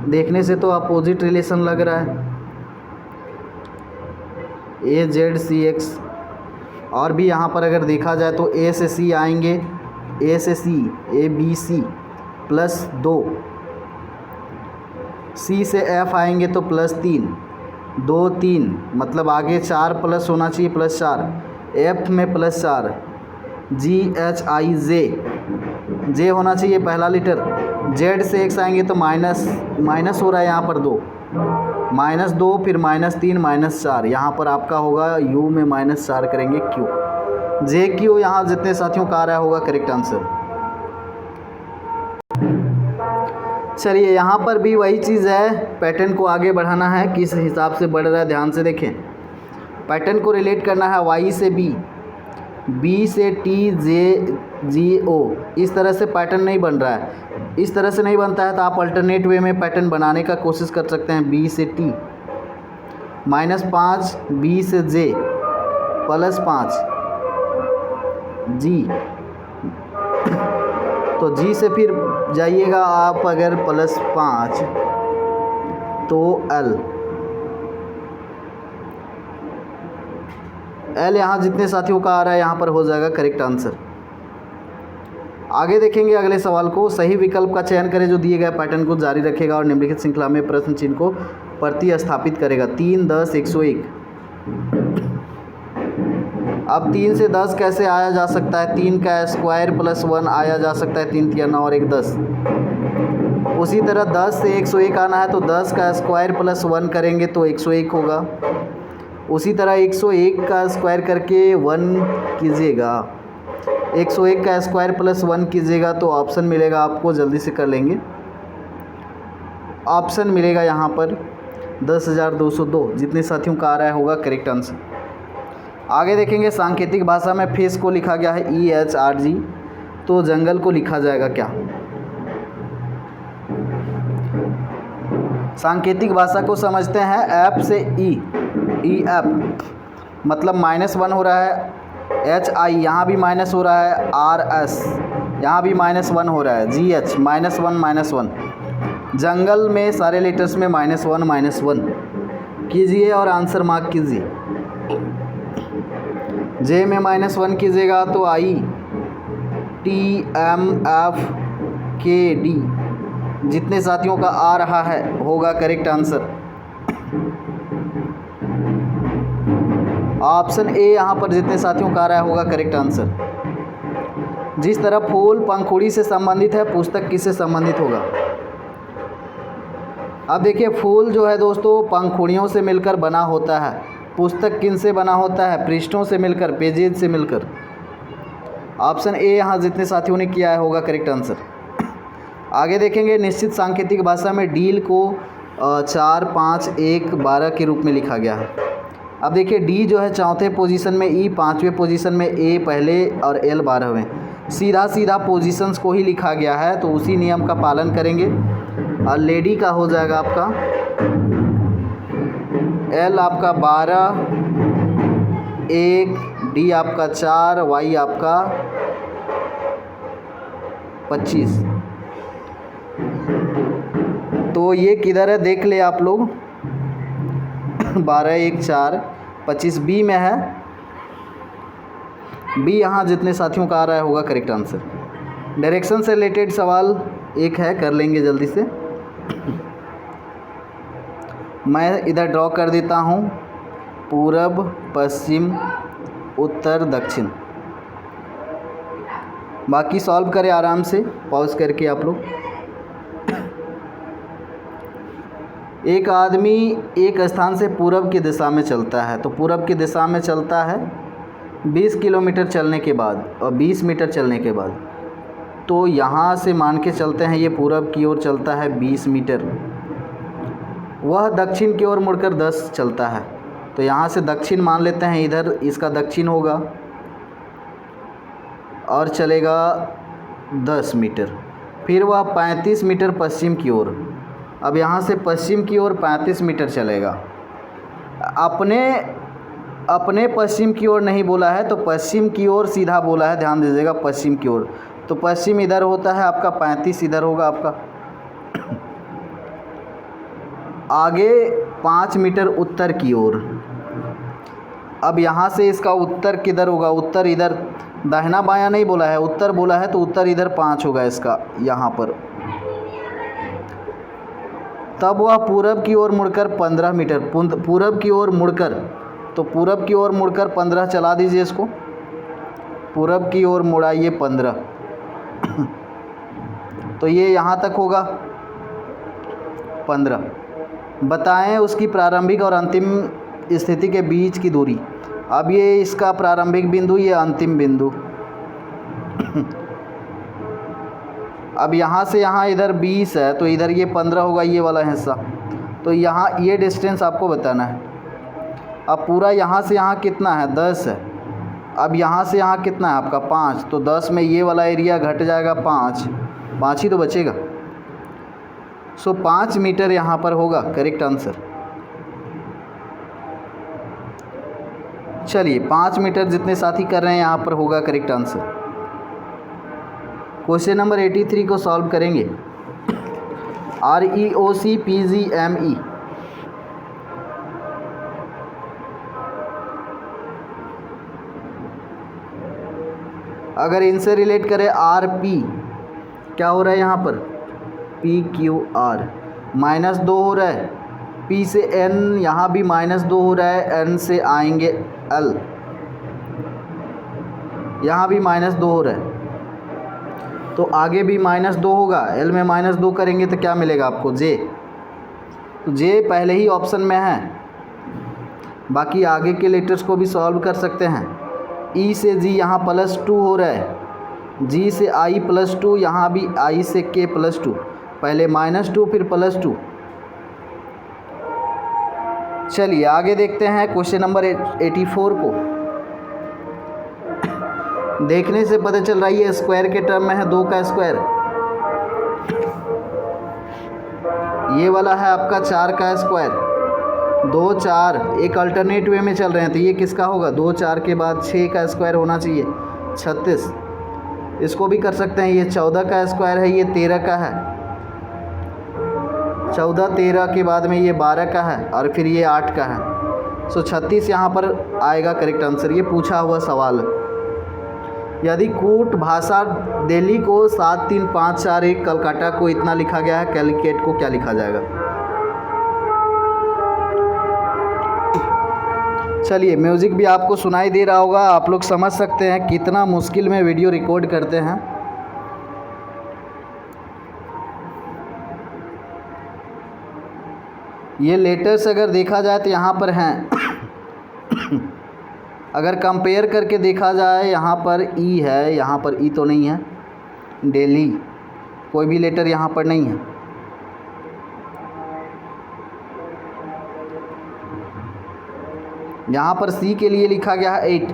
देखने से तो अपोजिट रिलेशन लग रहा है, AZCX। और भी यहाँ पर अगर देखा जाए तो A से C आएंगे, A से C ABC +2, C से F आएंगे तो +3 2 3, मतलब आगे 4 प्लस होना चाहिए +4, F में +4, GHIJ, J होना चाहिए पहला लेटर, Z से X आएंगे तो माइनस हो रहा है यहाँ पर 2, -2 फिर -3 -4, यहाँ पर आपका होगा U में -4 करेंगे Q, JQ यहाँ जितने साथियों का आ रहा होगा करेक्ट आंसर। चलिए यहाँ पर भी वही चीज़ है, पैटर्न को आगे बढ़ाना है, किस हिसाब से बढ़ रहा है ध्यान से देखें। पैटर्न को रिलेट करना है Y से B, बी से टी जे जी ओ, इस तरह से पैटर्न नहीं बन रहा है। इस तरह से नहीं बनता है तो आप अल्टरनेट वे में पैटर्न बनाने का कोशिश कर सकते हैं। बी से टी -5, बी से जे +5 जी, तो जी से फिर जाइएगा आप अगर +5 तो एल यहाँ जितने साथियों का आ रहा है यहाँ पर हो जाएगा करेक्ट आंसर। आगे देखेंगे अगले सवाल को। सही विकल्प का चयन करें जो दिए गए पैटर्न को जारी रखेगा और निम्नलिखित श्रृंखला में प्रश्न चिन्ह को प्रतिस्थापित करेगा। 3, 10, 101। अब 3 से 10 कैसे आया जा सकता है? 3 का स्क्वायर +1 आया जा सकता है। 3 3 9 और 1 10। उसी तरह 10 से 101 आना है तो 10 का स्क्वायर +1 करेंगे तो 101 होगा। उसी तरह 101 का स्क्वायर करके 1 कीजिएगा, 101 का स्क्वायर +1 कीजिएगा तो ऑप्शन मिलेगा आपको, जल्दी से कर लेंगे। ऑप्शन मिलेगा यहाँ पर 10,202। जितने साथियों का आ रहा है होगा करेक्ट आंसर। आगे देखेंगे सांकेतिक भाषा में फेस को लिखा गया है EHRG, तो जंगल को लिखा जाएगा क्या? सांकेतिक भाषा को समझते हैं। एफ से ई एफ मतलब -1 हो रहा है। HI यहाँ भी माइनस हो रहा है। RS यहाँ भी -1 हो रहा है। GH -1 जंगल में सारे लेटर्स में -1 कीजिए और आंसर मार्क कीजिए। J में -1 कीजिएगा तो ITMFKD जितने साथियों का आ रहा है होगा करेक्ट आंसर। ऑप्शन ए यहाँ पर जितने साथियों का आ रहा है होगा करेक्ट आंसर। जिस तरह फूल पंखुड़ी से संबंधित है, पुस्तक किससे संबंधित होगा? अब देखिए फूल जो है दोस्तों पंखुड़ियों से मिलकर बना होता है। पुस्तक किन से बना होता है? पृष्ठों से मिलकर, पेजेज से मिलकर। ऑप्शन ए यहाँ जितने साथियों ने किया है होगा करेक्ट आंसर। आगे देखेंगे निश्चित सांकेतिक भाषा में डील को 4, 5, 1, 12 के रूप में लिखा गया है। अब देखिए डी जो है चौथे पोजीशन में, ई 5वें पोजीशन में, ए पहले और एल 12वें। सीधा पोजीशंस को ही लिखा गया है तो उसी नियम का पालन करेंगे। और लेडी का हो जाएगा आपका एल आपका 12, 1, डी आपका 4, वाई आपका 25। तो ये किधर है देख ले आप लोग। 12, 1, 4, 25 बी में है। बी यहाँ जितने साथियों का आ रहा है होगा करेक्ट आंसर। डायरेक्शन से रिलेटेड सवाल एक है, कर लेंगे जल्दी से। मैं इधर ड्रॉ कर देता हूँ पूरब, पश्चिम, उत्तर, दक्षिण। बाकी सॉल्व करें आराम से पॉज करके आप लोग। एक आदमी एक स्थान से पूरब की दिशा में चलता है, तो पूरब की दिशा में चलता है 20 किलोमीटर चलने के बाद और 20 मीटर चलने के बाद। तो यहाँ से मान के चलते हैं ये पूरब की ओर चलता है 20 मीटर। वह दक्षिण की ओर मुड़कर 10 चलता है, तो यहाँ से दक्षिण मान लेते हैं, इधर इसका दक्षिण होगा और चलेगा 10 मीटर। फिर वह 35 मीटर पश्चिम की ओर। अब यहाँ से पश्चिम की ओर 35 मीटर चलेगा। अपने पश्चिम की ओर नहीं बोला है, तो पश्चिम की ओर सीधा बोला है, ध्यान दीजिएगा पश्चिम की ओर। तो पश्चिम इधर होता है आपका, 35 इधर होगा आपका। आगे 5 मीटर उत्तर की ओर। अब यहाँ से इसका उत्तर किधर होगा? उत्तर इधर, दाहिना बायां नहीं बोला है, उत्तर बोला है, तो उत्तर इधर 5 होगा इसका यहाँ पर। तब वह पूरब की ओर मुड़कर 15 मीटर, पूरब की ओर मुड़कर, तो पूरब की ओर मुड़कर 15 चला दीजिए इसको। पूरब की ओर मुड़ाइए 15 तो ये यहाँ तक होगा 15। बताएं उसकी प्रारंभिक और अंतिम स्थिति के बीच की दूरी। अब ये इसका प्रारंभिक बिंदु, ये अंतिम बिंदु। अब यहाँ से यहाँ इधर 20 है, तो इधर ये 15 होगा, ये वाला हिस्सा। तो यहाँ ये डिस्टेंस आपको बताना है। अब पूरा यहाँ से यहाँ कितना है? 10 है। अब यहाँ से यहाँ कितना है आपका 5, तो 10 में ये वाला एरिया घट जाएगा 5, 5 ही तो बचेगा। सो 5 मीटर यहाँ पर होगा करेक्ट आंसर। चलिए 5 मीटर जितने साथी कर रहे हैं यहाँ पर होगा करेक्ट आंसर। क्वेश्चन नंबर 83 को सॉल्व करेंगे। REOCPGME अगर इनसे रिलेट करें RP, क्या हो रहा है यहाँ पर PQR, -2 हो रहा है, P से N यहाँ भी -2 हो रहा है, N से आएंगे L, यहाँ भी -2 हो रहा है, तो आगे भी -2 होगा। L में -2 करेंगे तो क्या मिलेगा आपको J, तो J पहले ही ऑप्शन में है। बाकी आगे के लेटर्स को भी सॉल्व कर सकते हैं। E से G यहाँ +2 हो रहा है, G से I +2, यहाँ भी I से K +2, पहले -2 फिर +2। चलिए आगे देखते हैं क्वेश्चन नंबर 84 को। देखने से पता चल रहा है ये स्क्वायर के टर्म में है, 2 का स्क्वायर, ये वाला है आपका 4 का स्क्वायर, 2 4 एक अल्टरनेट वे में चल रहे हैं, तो ये किसका होगा 2 4 के बाद 6 का स्क्वायर होना चाहिए 36। इसको भी कर सकते हैं, ये 14 का स्क्वायर है, ये 13 का है, 14 13 के बाद में ये 12 का है और फिर ये 8 का है। सो 36 यहाँ पर आएगा करेक्ट आंसर। ये पूछा हुआ सवाल है। यदि कूट भाषा दिल्ली को 7 3 5 4 1, कलकत्ता को इतना लिखा गया है, कैलिकट को क्या लिखा जाएगा। चलिए म्यूज़िक भी आपको सुनाई दे रहा होगा, आप लोग समझ सकते हैं कितना मुश्किल में वीडियो रिकॉर्ड करते हैं। ये लेटर्स अगर देखा जाए तो यहाँ पर हैं अगर कंपेयर करके देखा जाए, यहाँ पर ई है, यहाँ पर ई तो नहीं है, दिल्ली कोई भी लेटर यहाँ पर नहीं है। यहाँ पर सी के लिए लिखा गया है 8,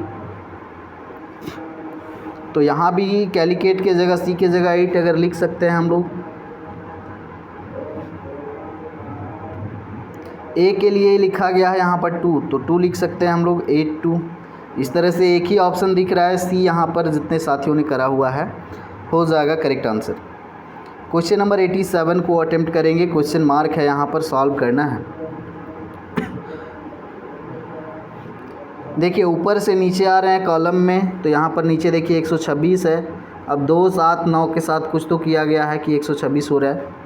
तो यहाँ भी कैलिकट के जगह सी के जगह 8 अगर लिख सकते हैं हम लोग। ए के लिए लिखा गया है यहाँ पर 2, तो 2 लिख सकते हैं हम लोग 8 2। इस तरह से एक ही ऑप्शन दिख रहा है सी, यहाँ पर जितने साथियों ने करा हुआ है हो जाएगा करेक्ट आंसर। क्वेश्चन नंबर 87 को अटेम्प्ट करेंगे। क्वेश्चन मार्क है, यहाँ पर सॉल्व करना है। देखिए ऊपर से नीचे आ रहे हैं कॉलम में, तो यहाँ पर नीचे देखिए 126 है। अब 2 7 9 के साथ कुछ तो किया गया है कि 126 हो रहा है।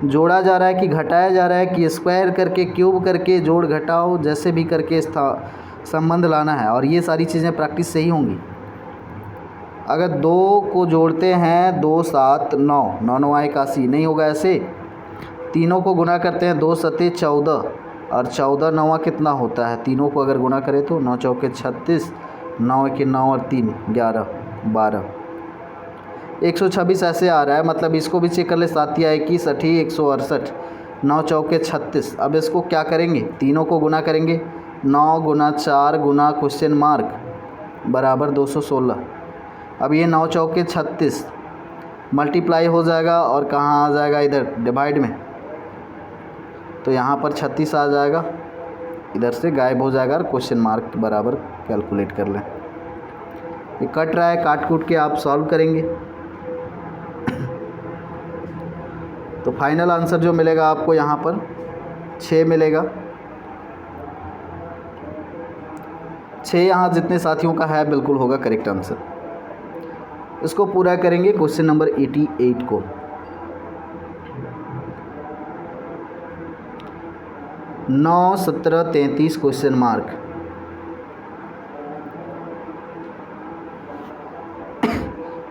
जोड़ा जा रहा है कि घटाया जा रहा है कि स्क्वायर करके क्यूब करके जोड़ घटाओ जैसे भी करके संबंध लाना है, और ये सारी चीज़ें प्रैक्टिस से ही होंगी। अगर 2 को जोड़ते हैं 2 7 9 9 9 81 नहीं होगा ऐसे। तीनों को गुना करते हैं 2 7 14 और 14 9 कितना होता है, तीनों को अगर गुना करें तो 9 चौके 36, 9 के 9 और 3 11 12, 126 ऐसे आ रहा है। मतलब इसको भी चेक कर ले, 7 या 21 80 168, 9 चौके 36। अब इसको क्या करेंगे, तीनों को गुना करेंगे, 9 गुना 4 गुना क्वेश्चन मार्क बराबर 216। अब ये 9 चौके 36 मल्टीप्लाई हो जाएगा और कहाँ आ जाएगा, इधर डिवाइड में, तो यहाँ पर 36 आ जाएगा, इधर से गायब हो जाएगा और क्वेश्चन मार्क बराबर कैलकुलेट कर लें। ये कट रहा है, काट कूट के आप सॉल्व करेंगे तो फाइनल आंसर जो मिलेगा आपको यहाँ पर 6 मिलेगा। 6 यहाँ जितने साथियों का है बिल्कुल होगा करेक्ट आंसर। इसको पूरा करेंगे क्वेश्चन नंबर 88 को। नौ 17 33 क्वेश्चन मार्क।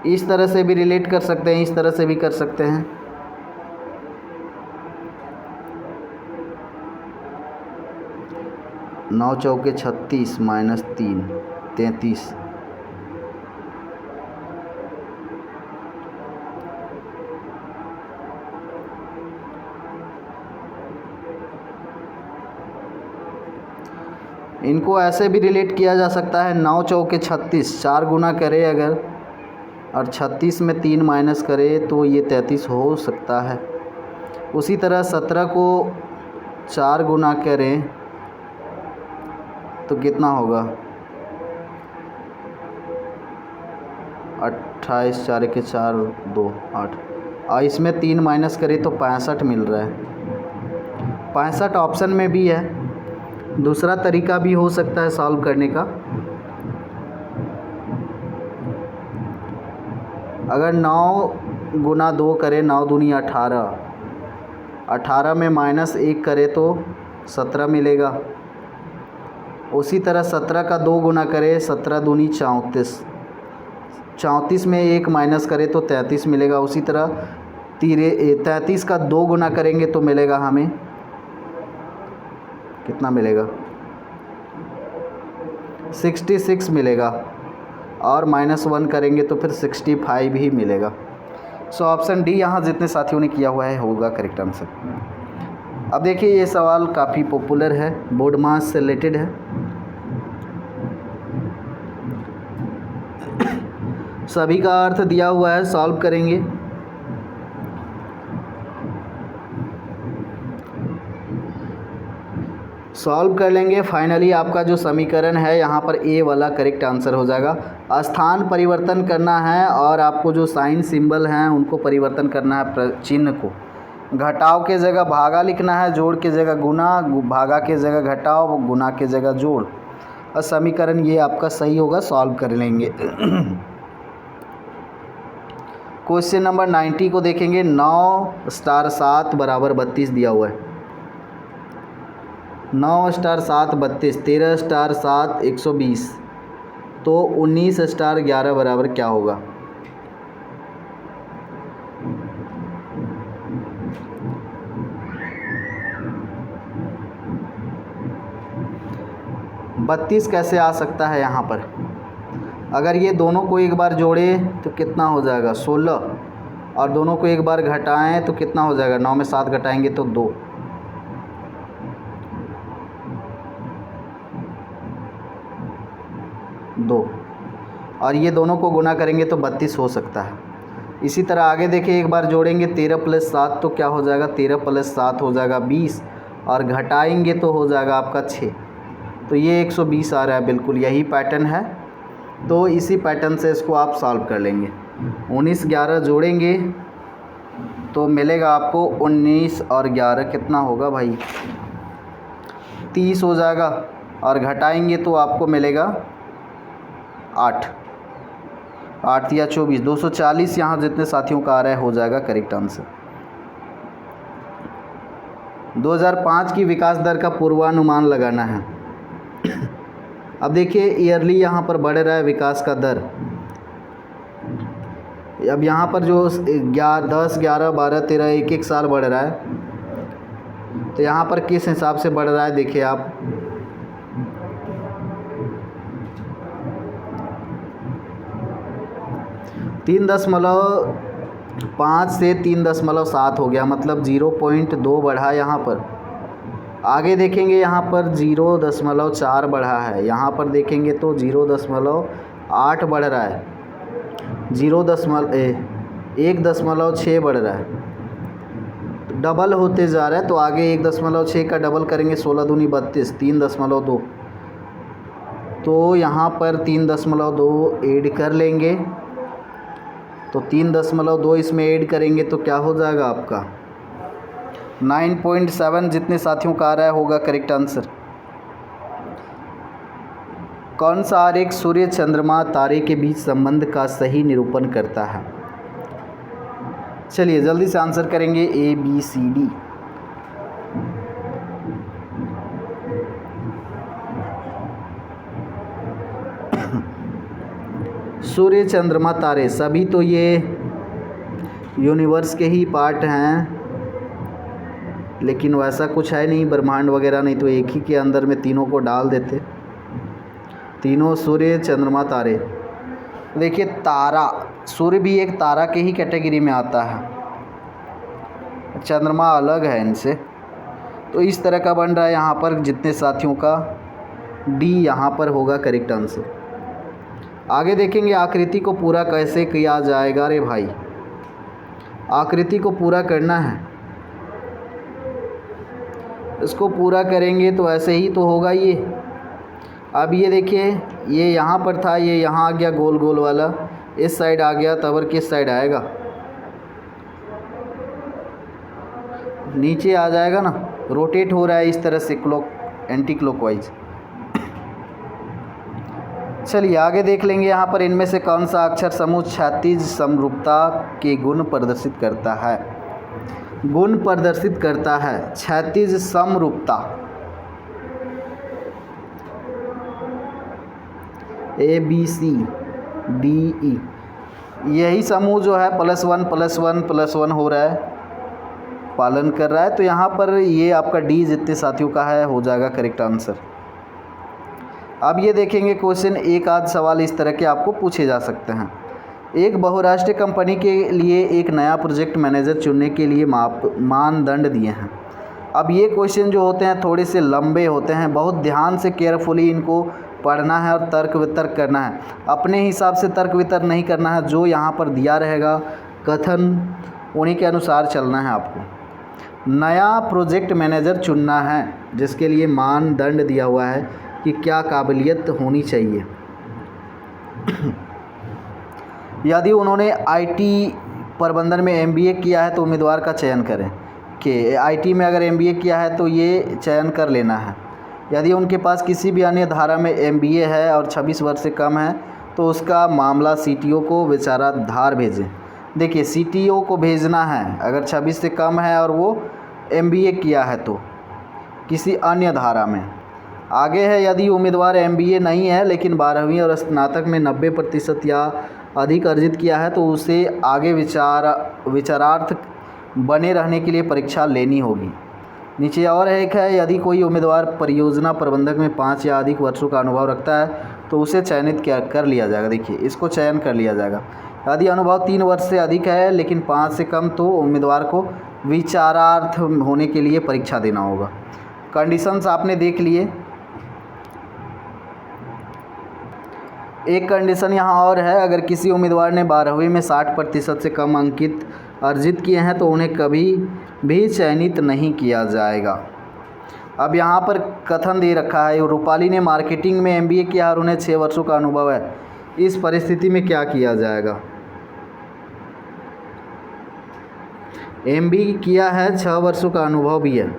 इस तरह से भी रिलेट कर सकते हैं, इस तरह से भी कर सकते हैं। नौ चौके 36 माइनस 3 33, इनको ऐसे भी रिलेट किया जा सकता है, 9 चौके 36, 4 गुना करें अगर और 36 में 3 माइनस करें तो ये 33 हो सकता है। उसी तरह 17 को 4 गुना करें तो कितना होगा, 28, 4 के 4, 2, 8 और इसमें 3 माइनस करें तो 65 मिल रहा है। 65 ऑप्शन में भी है। दूसरा तरीका भी हो सकता है सॉल्व करने का। अगर 9 गुना 2 करें, 9 दूनी 18, 18 में -1 करें तो 17 मिलेगा। उसी तरह 17 का 2 गुना करें, 17 दूनी 34, 34 में 1 माइनस करें तो 33 मिलेगा। उसी तरह 33 का 2 गुना करेंगे तो मिलेगा हमें कितना मिलेगा, 66 मिलेगा और -1 करेंगे तो फिर 65 ही मिलेगा। सो ऑप्शन डी यहाँ जितने साथियों ने किया हुआ है होगा करेक्ट आंसर। अब देखिए ये सवाल काफ़ी पॉपुलर है, बोर्ड मास से रिलेटेड है। सभी का अर्थ दिया हुआ है, सॉल्व करेंगे। सॉल्व कर लेंगे। फाइनली आपका जो समीकरण है यहाँ पर ए वाला करेक्ट आंसर हो जाएगा। स्थान परिवर्तन करना है और आपको जो साइन सिंबल हैं उनको परिवर्तन करना है, चिन्ह को। घटाव के जगह भागा लिखना है, जोड़ के जगह गुना, भागा के जगह घटाव, गुना के जगह जोड़। और समीकरण ये आपका सही होगा, सॉल्व कर लेंगे। क्वेश्चन नंबर 90 को देखेंगे। 9 * 7 = 32 दिया हुआ है। 9 * 7 32, 13 * 7 120, तो 19 * 11 बराबर क्या होगा? बत्तीस कैसे आ सकता है यहाँ पर? अगर ये दोनों को एक बार जोड़े तो कितना हो जाएगा, 16, और दोनों को एक बार घटाएं तो कितना हो जाएगा, 9 में 7 घटाएंगे तो 2। और ये दोनों को गुना करेंगे तो 32 हो सकता है। इसी तरह आगे देखिए, एक बार जोड़ेंगे 13 + 7 तो क्या हो जाएगा, 13 + 7 हो जाएगा 20, और घटाएंगे तो हो जाएगा आपका 6, तो ये 120 आ रहा है। बिल्कुल यही पैटर्न है, तो इसी पैटर्न से इसको आप सॉल्व कर लेंगे। 19 11 जोड़ेंगे तो मिलेगा आपको 19 और 11 कितना होगा भाई, 30 हो जाएगा, और घटाएंगे तो आपको मिलेगा 8 या 24, 240 यहाँ जितने साथियों का आ रहा है हो जाएगा करेक्ट आंसर। 2005 की विकास दर का पूर्वानुमान लगाना है। अब देखिए ईयरली यहाँ पर बढ़ रहा है विकास का दर। अब यहाँ पर जो 10, 11, 12, 13 एक साल बढ़ रहा है, तो यहाँ पर किस हिसाब से बढ़ रहा है देखिए आप। तीन 3.5 से 3.7 हो गया, मतलब 0.2 बढ़ा यहाँ पर। आगे देखेंगे यहाँ पर 0.4 बढ़ा है, यहाँ पर देखेंगे तो 0.8 बढ़ रहा है, 1.6 बढ़ रहा है, डबल होते जा रहा है। तो आगे 1.6 का डबल करेंगे, 16 दूनी 32, 3.2, तो यहाँ पर 3.2 ऐड कर लेंगे, तो 3.2 इसमें ऐड करेंगे तो क्या हो जाएगा आपका 9.7 जितने साथियों का आ रहा है होगा करेक्ट आंसर। कौन सा आरेख सूर्य, चंद्रमा, तारे के बीच संबंध का सही निरूपण करता है? चलिए जल्दी से आंसर करेंगे, ABCD। सूर्य, चंद्रमा, तारे सभी तो ये यूनिवर्स के ही पार्ट हैं, लेकिन वैसा कुछ है नहीं, ब्रह्मांड वगैरह नहीं, तो एक ही के अंदर में तीनों को डाल देते। तीनों सूर्य, चंद्रमा, तारे। देखिए तारा, सूर्य भी एक तारा के ही कैटेगरी में आता है, चंद्रमा अलग है इनसे। तो इस तरह का बन रहा है यहाँ पर जितने साथियों का डी यहाँ पर होगा करेक्ट आंसर। आगे देखेंगे आकृति को पूरा कैसे किया जाएगा। रे भाई आकृति को पूरा करना है, इसको पूरा करेंगे तो ऐसे ही तो होगा ये। अब ये देखिए ये यहाँ पर था, ये यहाँ आ गया गोल गोल वाला, इस साइड आ गया, तब किस साइड आएगा, नीचे आ जाएगा ना, रोटेट हो रहा है इस तरह से एंटी क्लॉकवाइज। चलिए आगे देख लेंगे यहाँ पर इनमें से कौन सा अक्षर समूह क्षैतिज समरूपता के गुण प्रदर्शित करता है। गुण प्रदर्शित करता है क्षैतिज समरूपता। ABCDE यही समूह जो है +1+1+1 हो रहा है, पालन कर रहा है। तो यहाँ पर ये आपका डी जितने साथियों का है हो जाएगा करेक्ट आंसर। अब ये देखेंगे क्वेश्चन, एक आध सवाल इस तरह के आपको पूछे जा सकते हैं। एक बहुराष्ट्रीय कंपनी के लिए एक नया प्रोजेक्ट मैनेजर चुनने के लिए मानदंड दिए हैं। अब ये क्वेश्चन जो होते हैं थोड़े से लंबे होते हैं, बहुत ध्यान से केयरफुली इनको पढ़ना है और तर्क वितर्क करना है। अपने हिसाब से तर्क वितर्क नहीं करना है, जो यहाँ पर दिया रहेगा कथन उन्हीं के अनुसार चलना है आपको। नया प्रोजेक्ट मैनेजर चुनना है जिसके लिए मानदंड दिया हुआ है कि क्या काबिलियत होनी चाहिए। यदि उन्होंने आईटी प्रबंधन में एमबीए किया है तो उम्मीदवार का चयन करें कि आईटी में अगर एमबीए किया है तो ये चयन कर लेना है। यदि उनके पास किसी भी अन्य धारा में एमबीए है और 26 वर्ष से कम है तो उसका मामला सीटीओ को विचाराधार भेजें। देखिए सीटीओ को भेजना है अगर 26 से कम है और वो एमबीए किया है तो किसी अन्य धारा में। आगे है यदि उम्मीदवार एमबीए नहीं है लेकिन 12वीं और स्नातक में 90% या अधिक अर्जित किया है तो उसे आगे विचारार्थ बने रहने के लिए परीक्षा लेनी होगी। नीचे और एक है यदि कोई उम्मीदवार परियोजना प्रबंधक में 5 या अधिक वर्षों का अनुभव रखता है तो उसे चयनित कर लिया जाएगा। देखिए इसको चयन कर लिया जाएगा। यदि अनुभव 3 वर्ष से अधिक है लेकिन 5 से कम तो उम्मीदवार को विचारार्थ होने के लिए परीक्षा देना होगा। कंडीशंस आपने देख लिए। एक कंडीशन यहाँ और है, अगर किसी उम्मीदवार ने 12वीं में 60% से कम अंकित अर्जित किए हैं तो उन्हें कभी भी चयनित नहीं किया जाएगा। अब यहाँ पर कथन दे रखा है रूपाली ने मार्केटिंग में एमबीए किया और उन्हें 6 वर्षों का अनुभव है, इस परिस्थिति में क्या किया जाएगा। एमबीए किया है, 6 वर्षों का अनुभव भी है।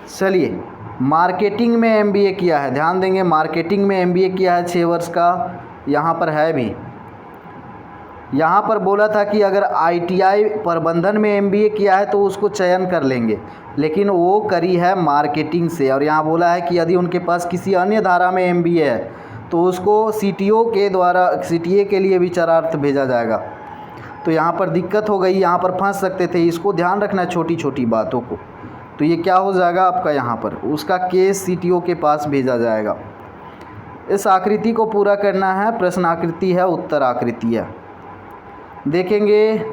चलिए मार्केटिंग में एमबीए किया है, ध्यान देंगे मार्केटिंग में एमबीए किया है 6 वर्ष का, यहाँ पर है भी। यहाँ पर बोला था कि अगर आईटीआई प्रबंधन में एमबीए किया है तो उसको चयन कर लेंगे, लेकिन वो करी है मार्केटिंग से। और यहाँ बोला है कि यदि उनके पास किसी अन्य धारा में एमबीए है तो उसको सीटीओ के द्वारा सीटीए के लिए विचारार्थ भेजा जाएगा। तो यहाँ पर दिक्कत हो गई, यहाँ पर फंस सकते थे, इसको ध्यान रखना छोटी छोटी बातों को। तो ये क्या हो जाएगा आपका, यहाँ पर उसका केस सीटीओ के पास भेजा जाएगा। इस आकृति को पूरा करना है, प्रश्न आकृति है, उत्तर आकृति है। देखेंगे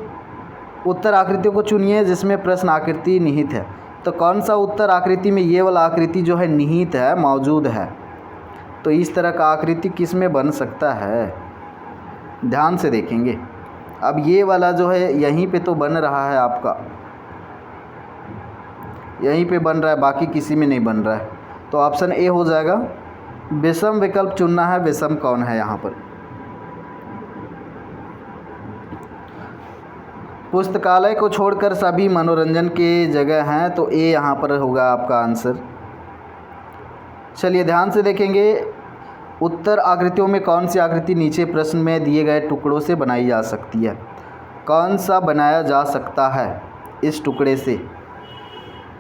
उत्तर आकृतियों को चुनिए जिसमें प्रश्न आकृति निहित है। तो कौन सा उत्तर आकृति में ये वाला आकृति जो है निहित है, मौजूद है। तो इस तरह का आकृति किस में बन सकता है, ध्यान से देखेंगे। अब ये वाला जो है यहीं पे तो बन रहा है आपका, यहीं पे बन रहा है, बाकी किसी में नहीं बन रहा है। तो ऑप्शन ए हो जाएगा। विषम विकल्प चुनना है, विषम कौन है यहाँ पर। पुस्तकालय को छोड़कर सभी मनोरंजन के जगह हैं, तो ए यहाँ पर होगा आपका आंसर। चलिए ध्यान से देखेंगे उत्तर आकृतियों में कौन सी आकृति नीचे प्रश्न में दिए गए टुकड़ों से बनाई जा सकती है। कौन सा बनाया जा सकता है इस टुकड़े से,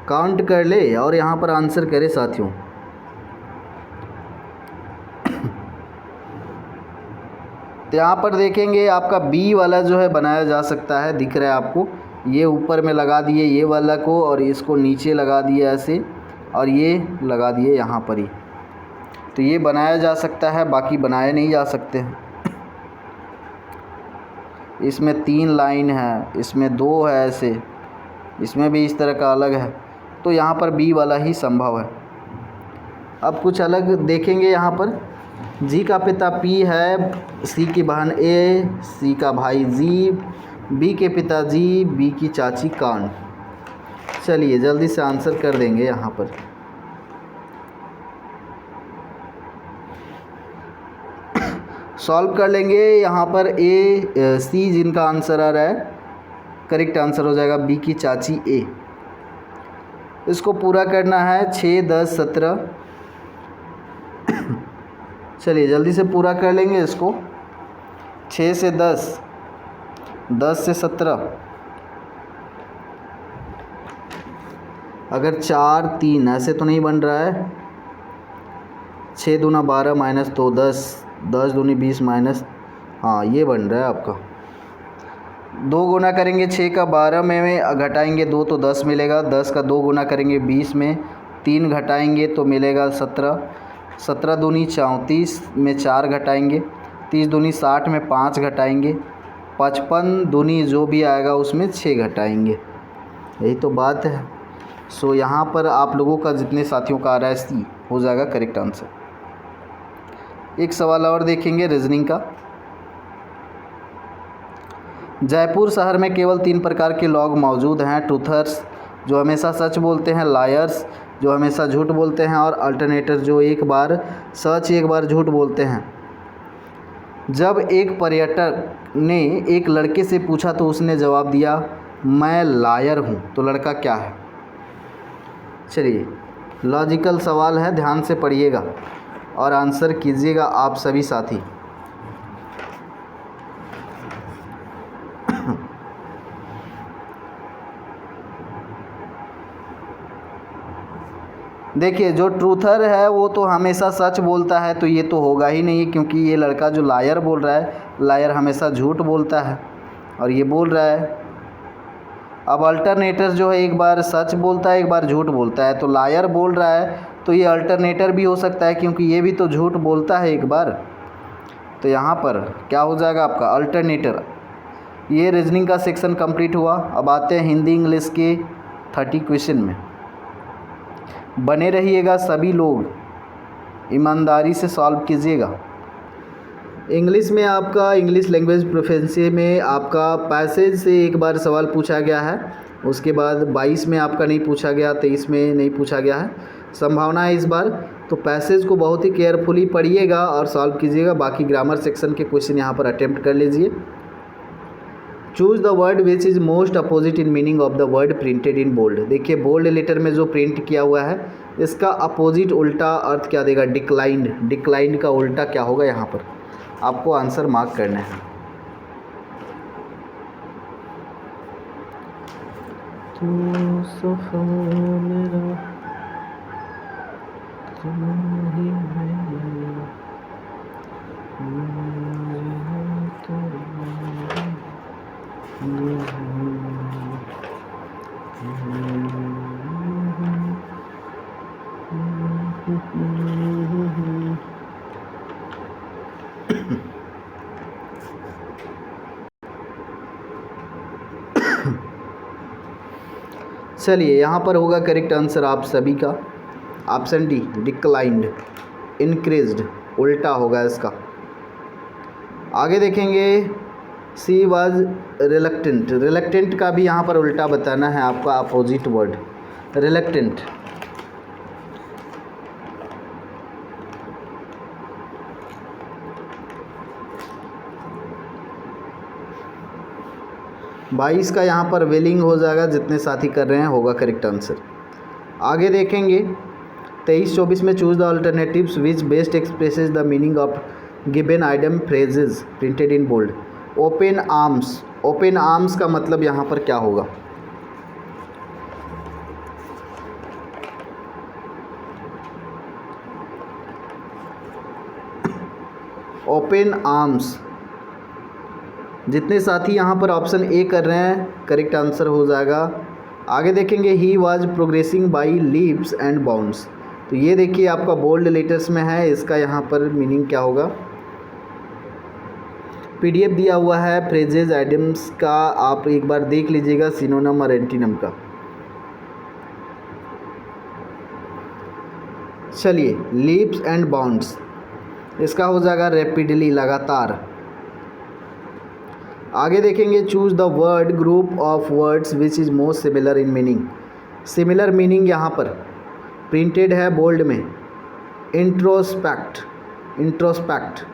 काउंट कर ले और यहाँ पर आंसर करे साथियों। तो यहाँ पर देखेंगे आपका बी वाला जो है बनाया जा सकता है, दिख रहा है आपको। ये ऊपर में लगा दिए ये वाला को और इसको नीचे लगा दिए ऐसे, और ये लगा दिए यहाँ पर ही। तो ये बनाया जा सकता है, बाकी बनाए नहीं जा सकते। इसमें 3 लाइन है, इसमें 2 है ऐसे, इसमें भी इस तरह का अलग है, तो यहाँ पर बी वाला ही संभव है। अब कुछ अलग देखेंगे। यहाँ पर जी का पिता पी है, सी की बहन ए, सी का भाई जी, बी के पिताजी, बी की चाची कान। चलिए जल्दी से आंसर कर देंगे। यहाँ पर सॉल्व कर लेंगे। यहाँ पर ए सी जिनका आंसर आ रहा है, करेक्ट आंसर हो जाएगा बी की चाची ए। इसको पूरा करना है 6, 10, 17। चलिए जल्दी से पूरा कर लेंगे इसको। 6 से 10, 10 से 17, अगर 4, 3 ऐसे तो नहीं बन रहा है। 6 दूना 12 माइनस 2 10, 10 दूनी 20 माइनस, हाँ ये बन रहा है आपका। 2 गुना करेंगे 6 का 12 में घटाएंगे 2 तो 10 मिलेगा। 10 का 2 गुना करेंगे 20 में, 3 घटाएंगे तो मिलेगा 17। 17 दूनी 34 में 4 घटाएंगे, 30 दूनी 60 में 5 घटाएंगे, 55 दूनी जो भी आएगा उसमें 6 घटाएंगे। यही तो बात है। सो यहाँ पर आप लोगों का जितने साथियों का आ रहा है सी हो जाएगा करेक्ट आंसर। एक सवाल और देखेंगे रीजनिंग का। जयपुर शहर में केवल 3 प्रकार के लोग मौजूद हैं। ट्रूथर्स जो हमेशा सच बोलते हैं, लायर्स जो हमेशा झूठ बोलते हैं, और अल्टरनेटर जो एक बार सच एक बार झूठ बोलते हैं। जब एक पर्यटक ने एक लड़के से पूछा तो उसने जवाब दिया मैं लायर हूँ, तो लड़का क्या है? चलिए लॉजिकल सवाल है, ध्यान से पढ़िएगा और आंसर कीजिएगा आप सभी साथी। देखिए जो ट्रूथर है वो तो हमेशा सच बोलता है, तो ये तो होगा ही नहीं, क्योंकि ये लड़का जो लायर बोल रहा है, लायर हमेशा झूठ बोलता है और ये बोल रहा है। अब अल्टरनेटर जो है एक बार सच बोलता है एक बार झूठ बोलता है, तो लायर बोल रहा है तो ये अल्टरनेटर भी हो सकता है, क्योंकि ये भी तो झूठ बोलता है एक बार। तो यहाँ पर क्या हो जाएगा आपका अल्टरनेटर। ये रीजनिंग का सेक्शन कंप्लीट हुआ। अब आते हैं हिंदी इंग्लिश के 30 क्वेश्चन में। बने रहिएगा सभी लोग, ईमानदारी से सॉल्व कीजिएगा। इंग्लिश में आपका इंग्लिश लैंग्वेज प्रोफिशिएंसी में आपका पैसेज से एक बार सवाल पूछा गया है, उसके बाद 22 में आपका नहीं पूछा गया, 23 में नहीं पूछा गया है। संभावना है इस बार, तो पैसेज को बहुत ही केयरफुली पढ़िएगा और सॉल्व कीजिएगा। बाकी ग्रामर सेक्शन के क्वेश्चन यहाँ पर अटेम्प्ट कर लीजिए। Choose the word which is most opposite in meaning of the word printed in bold. देखिए बोल्ड लेटर में जो प्रिंट किया हुआ है इसका अपोजिट उल्टा अर्थ क्या देगा? डिक्लाइंड। डिक्लाइंड का उल्टा क्या होगा? यहाँ पर आपको आंसर मार्क करना है। तो सफा मेरा तुम ही मेरा, चलिए यहाँ पर होगा करेक्ट आंसर आप सभी का ऑप्शन डी, डिक्लाइंड। इंक्रीज्ड उल्टा होगा इसका। आगे देखेंगे सी वाज रिलक्टेंट। रिलक्टेंट का भी यहाँ पर उल्टा बताना है आपका, अपोजिट वर्ड रिलक्टेंट। बाईस का यहाँ पर विलिंग हो जाएगा, जितने साथी कर रहे हैं होगा करेक्ट आंसर। आगे देखेंगे 23-24 में choose the alternatives which best expresses the meaning of given item phrases printed in bold. Open arms. Open arms का मतलब यहाँ पर क्या होगा? Open arms. जितने साथी यहाँ पर ऑप्शन ए कर रहे हैं करेक्ट आंसर हो जाएगा। आगे देखेंगे he was progressing by leaves and bounds. तो ये देखिए आपका बोल्ड लेटर्स में है, इसका यहाँ पर मीनिंग क्या होगा? पीडीएफ दिया हुआ है फ्रेजेज आइटम्स का, आप एक बार देख लीजिएगा सिनोनिम और एंटीनिम का। चलिए, लीप्स एंड बाउंड्स, इसका हो जाएगा रैपिडली, लगातार। आगे देखेंगे, choose the word group of words which is most similar in meaning. Similar meaning यहाँ पर प्रिंटेड है बोल्ड में, इंट्रोस्पेक्ट, इंट्रोस्पेक्ट।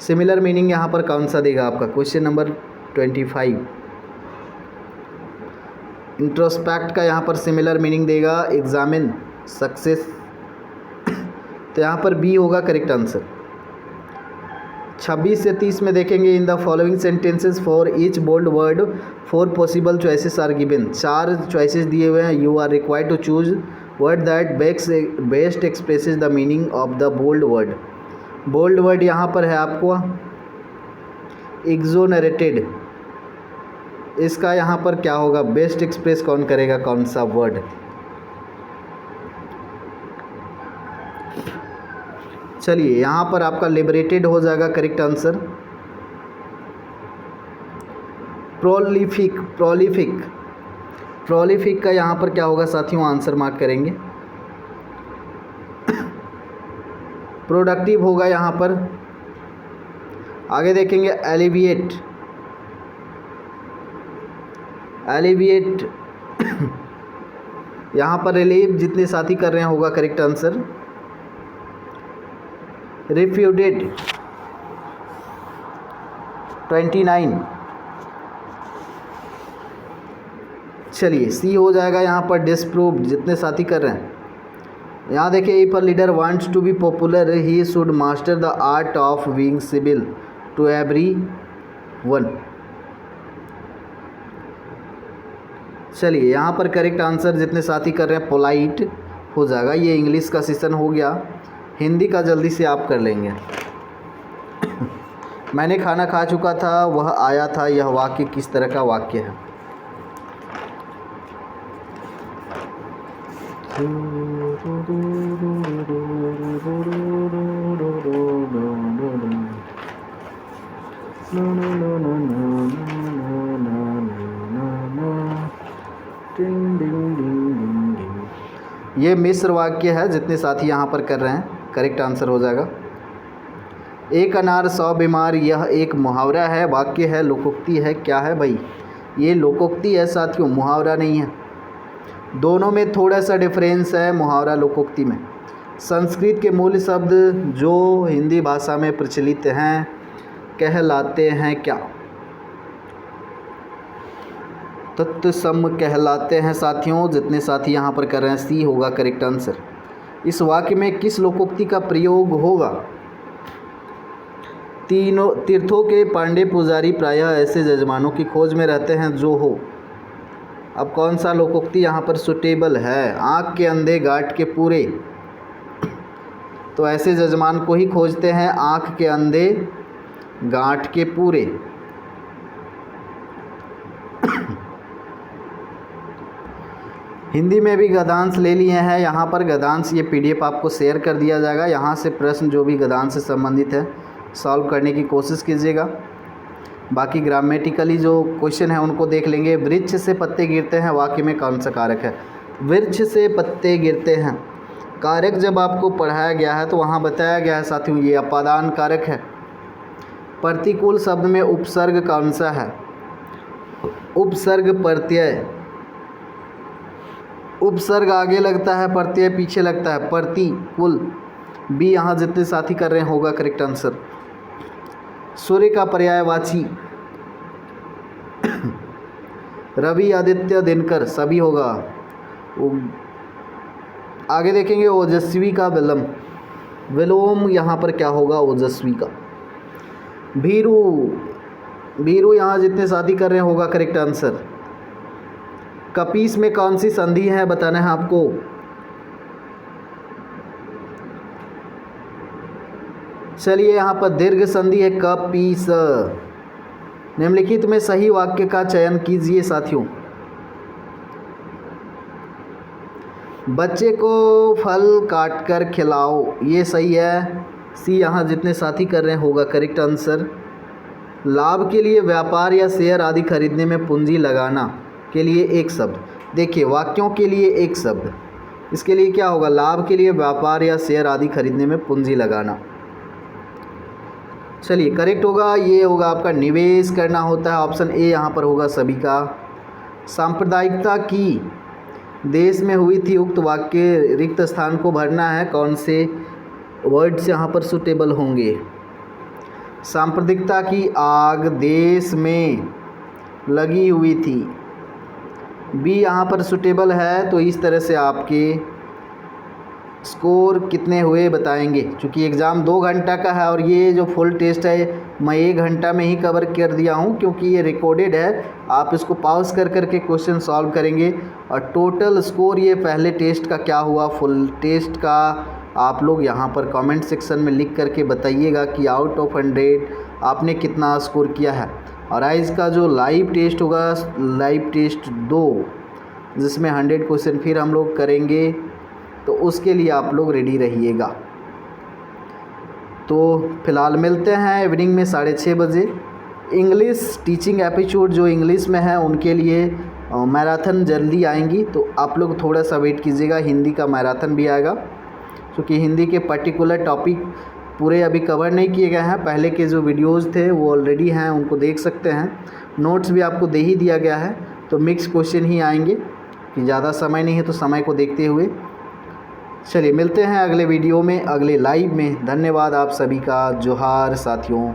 सिमिलर मीनिंग यहाँ पर कौन सा देगा आपका? Question number 25। इंट्रोस्पेक्ट का यहाँ पर सिमिलर मीनिंग देगा एग्जामिन, सक्सेस, तो यहाँ पर बी होगा करेक्ट आंसर। 26 से 30 में देखेंगे, in the following sentences for each bold word 4 possible choices are given. 4 choices दिए हुए हैं। You are required to choose word that best expresses the meaning of the bold word. Bold word यहाँ पर है आपको एक्सोनरेटेड, इसका यहाँ पर क्या होगा? बेस्ट एक्सप्रेस कौन करेगा, कौन सा वर्ड? चलिए, यहाँ पर आपका लिबरेटेड हो जाएगा correct answer. Prolific, prolific, prolific का यहाँ पर क्या होगा साथियों? आंसर मार्क करेंगे। प्रोडक्टिव होगा यहाँ पर। आगे देखेंगे, एलिविएट, एलिविएट यहाँ पर रिलीव जितने साथी कर रहे हैं होगा करेक्ट आंसर। रिफ्यूटेड 29। चलिए, सी हो जाएगा यहाँ पर डिसप्रूव जितने साथी कर रहे हैं। यहाँ देखिए, if a leader wants to be popular he should master the art of being civil to every one. चलिए, यहाँ पर करेक्ट आंसर जितने साथी कर रहे हैं पोलाइट हो जाएगा। ये इंग्लिश का सेशन हो गया, हिंदी का जल्दी से आप कर लेंगे। मैंने खाना खा चुका था, वह आया था, यह वाक्य किस तरह का वाक्य है? ये मिश्र वाक्य है जितने साथी यहाँ पर कर रहे हैं, करेक्ट आंसर हो जाएगा। एक अनार 100 बीमार, यह एक मुहावरा है, वाक्य है, लोकोक्ति है, क्या है भाई? ये लोकोक्ति है साथियों, मुहावरा नहीं है। दोनों में थोड़ा सा डिफरेंस है मुहावरा लोकोक्ति में। संस्कृत के मूल शब्द जो हिंदी भाषा में प्रचलित हैं कहलाते हैं क्या? तत्सम कहलाते हैं साथियों। जितने साथी यहाँ पर कर रहे हैं, सी होगा करेक्ट आंसर। इस वाक्य में किस लोकोक्ति का प्रयोग होगा? तीनों तीर्थों के पांडे पुजारी प्रायः ऐसे जजमानों की खोज में रहते हैं जो हो। अब कौन सा लोकोक्ति यहाँ पर सुटेबल है? आँख के अंधे गांठ के पूरे, तो ऐसे जजमान को ही खोजते हैं, आँख के अंधे गांठ के पूरे। हिंदी में भी गद्यांश ले लिए हैं। यहाँ पर गद्यांश ये पीडीएफ आपको शेयर कर दिया जाएगा। यहाँ से प्रश्न जो भी गद्यांश से संबंधित है सॉल्व करने की कोशिश कीजिएगा। बाकी ग्रामेटिकली जो क्वेश्चन है उनको देख लेंगे। वृक्ष से पत्ते गिरते हैं, वाक्य में कौन सा कारक है? वृक्ष से पत्ते गिरते हैं कारक जब आपको पढ़ाया गया है तो वहाँ बताया गया है साथियों, ये अपादान कारक है। प्रतिकूल शब्द में उपसर्ग कौन सा है? उपसर्ग प्रत्यय। उपसर्ग आगे लगता है, प्रत्यय पीछे लगता है, प्रतिकूल। बी यहाँ जितने साथी कर रहे हैं होगा करेक्ट आंसर। सूर्य का पर्यायवाची रवि, आदित्य, दिनकर, सभी होगा। आगे देखेंगे, ओजस्वी का विलंब, विलोम यहाँ पर क्या होगा? ओजस्वी का। भीरू, भीरू यहाँ जितने साथी कर रहे हैं होगा करेक्ट आंसर। कपीस में कौन सी संधि है बताना है आपको? चलिए, यहाँ पर दीर्घ संधि है कपीस। निम्नलिखित में सही वाक्य का चयन कीजिए साथियों। बच्चे को फल काटकर खिलाओ, ये सही है। सी यहाँ जितने साथी कर रहे हैं होगा करेक्ट आंसर। लाभ के लिए व्यापार या शेयर आदि खरीदने में पूंजी लगाना के लिए एक शब्द। देखिए, वाक्यों के लिए एक शब्द, इसके लिए क्या होगा, लाभ के लिए व्यापार या शेयर आदि खरीदने में पूंजी लगाना। चलिए करेक्ट होगा, ये होगा आपका निवेश करना होता है, ऑप्शन ए यहाँ पर होगा सभी का। सांप्रदायिकता की देश में हुई थी, उक्त वाक्य रिक्त स्थान को भरना है, कौन से वर्ड्स यहाँ पर सुटेबल होंगे। सांप्रदायिकता की आग देश में लगी हुई थी, बी यहाँ पर सुटेबल है। तो इस तरह से आपके स्कोर कितने हुए बताएंगे, क्योंकि एग्ज़ाम 2 घंटा का है और ये जो फुल टेस्ट है मैं 1 घंटा में ही कवर कर दिया हूँ, क्योंकि ये रिकॉर्डेड है। आप इसको पॉज कर करके क्वेश्चन सॉल्व करेंगे और टोटल स्कोर ये पहले टेस्ट का क्या हुआ, फुल टेस्ट का आप लोग यहाँ पर कमेंट सेक्शन में लिख करके बताइएगा कि आउट ऑफ 100 आपने कितना स्कोर किया है। और आज का जो लाइव टेस्ट होगा, लाइव टेस्ट 2, जिसमें 100 क्वेश्चन फिर हम लोग करेंगे, तो उसके लिए आप लोग रेडी रहिएगा। तो फ़िलहाल मिलते हैं इवनिंग में 6:30 बजे। इंग्लिश टीचिंग एपिसोड जो इंग्लिश में है उनके लिए मैराथन जल्दी आएंगी, तो आप लोग थोड़ा सा वेट कीजिएगा। हिंदी का मैराथन भी आएगा, क्योंकि हिंदी के पर्टिकुलर टॉपिक पूरे अभी कवर नहीं किए गए हैं। पहले के जो वीडियोज़ थे वो ऑलरेडी हैं, उनको देख सकते हैं। नोट्स भी आपको दे ही दिया गया है, तो मिक्स क्वेश्चन ही आएंगे कि ज़्यादा समय नहीं है, तो समय को देखते हुए चलिए मिलते हैं अगले वीडियो में, अगले लाइव में। धन्यवाद आप सभी का, जोहार साथियों।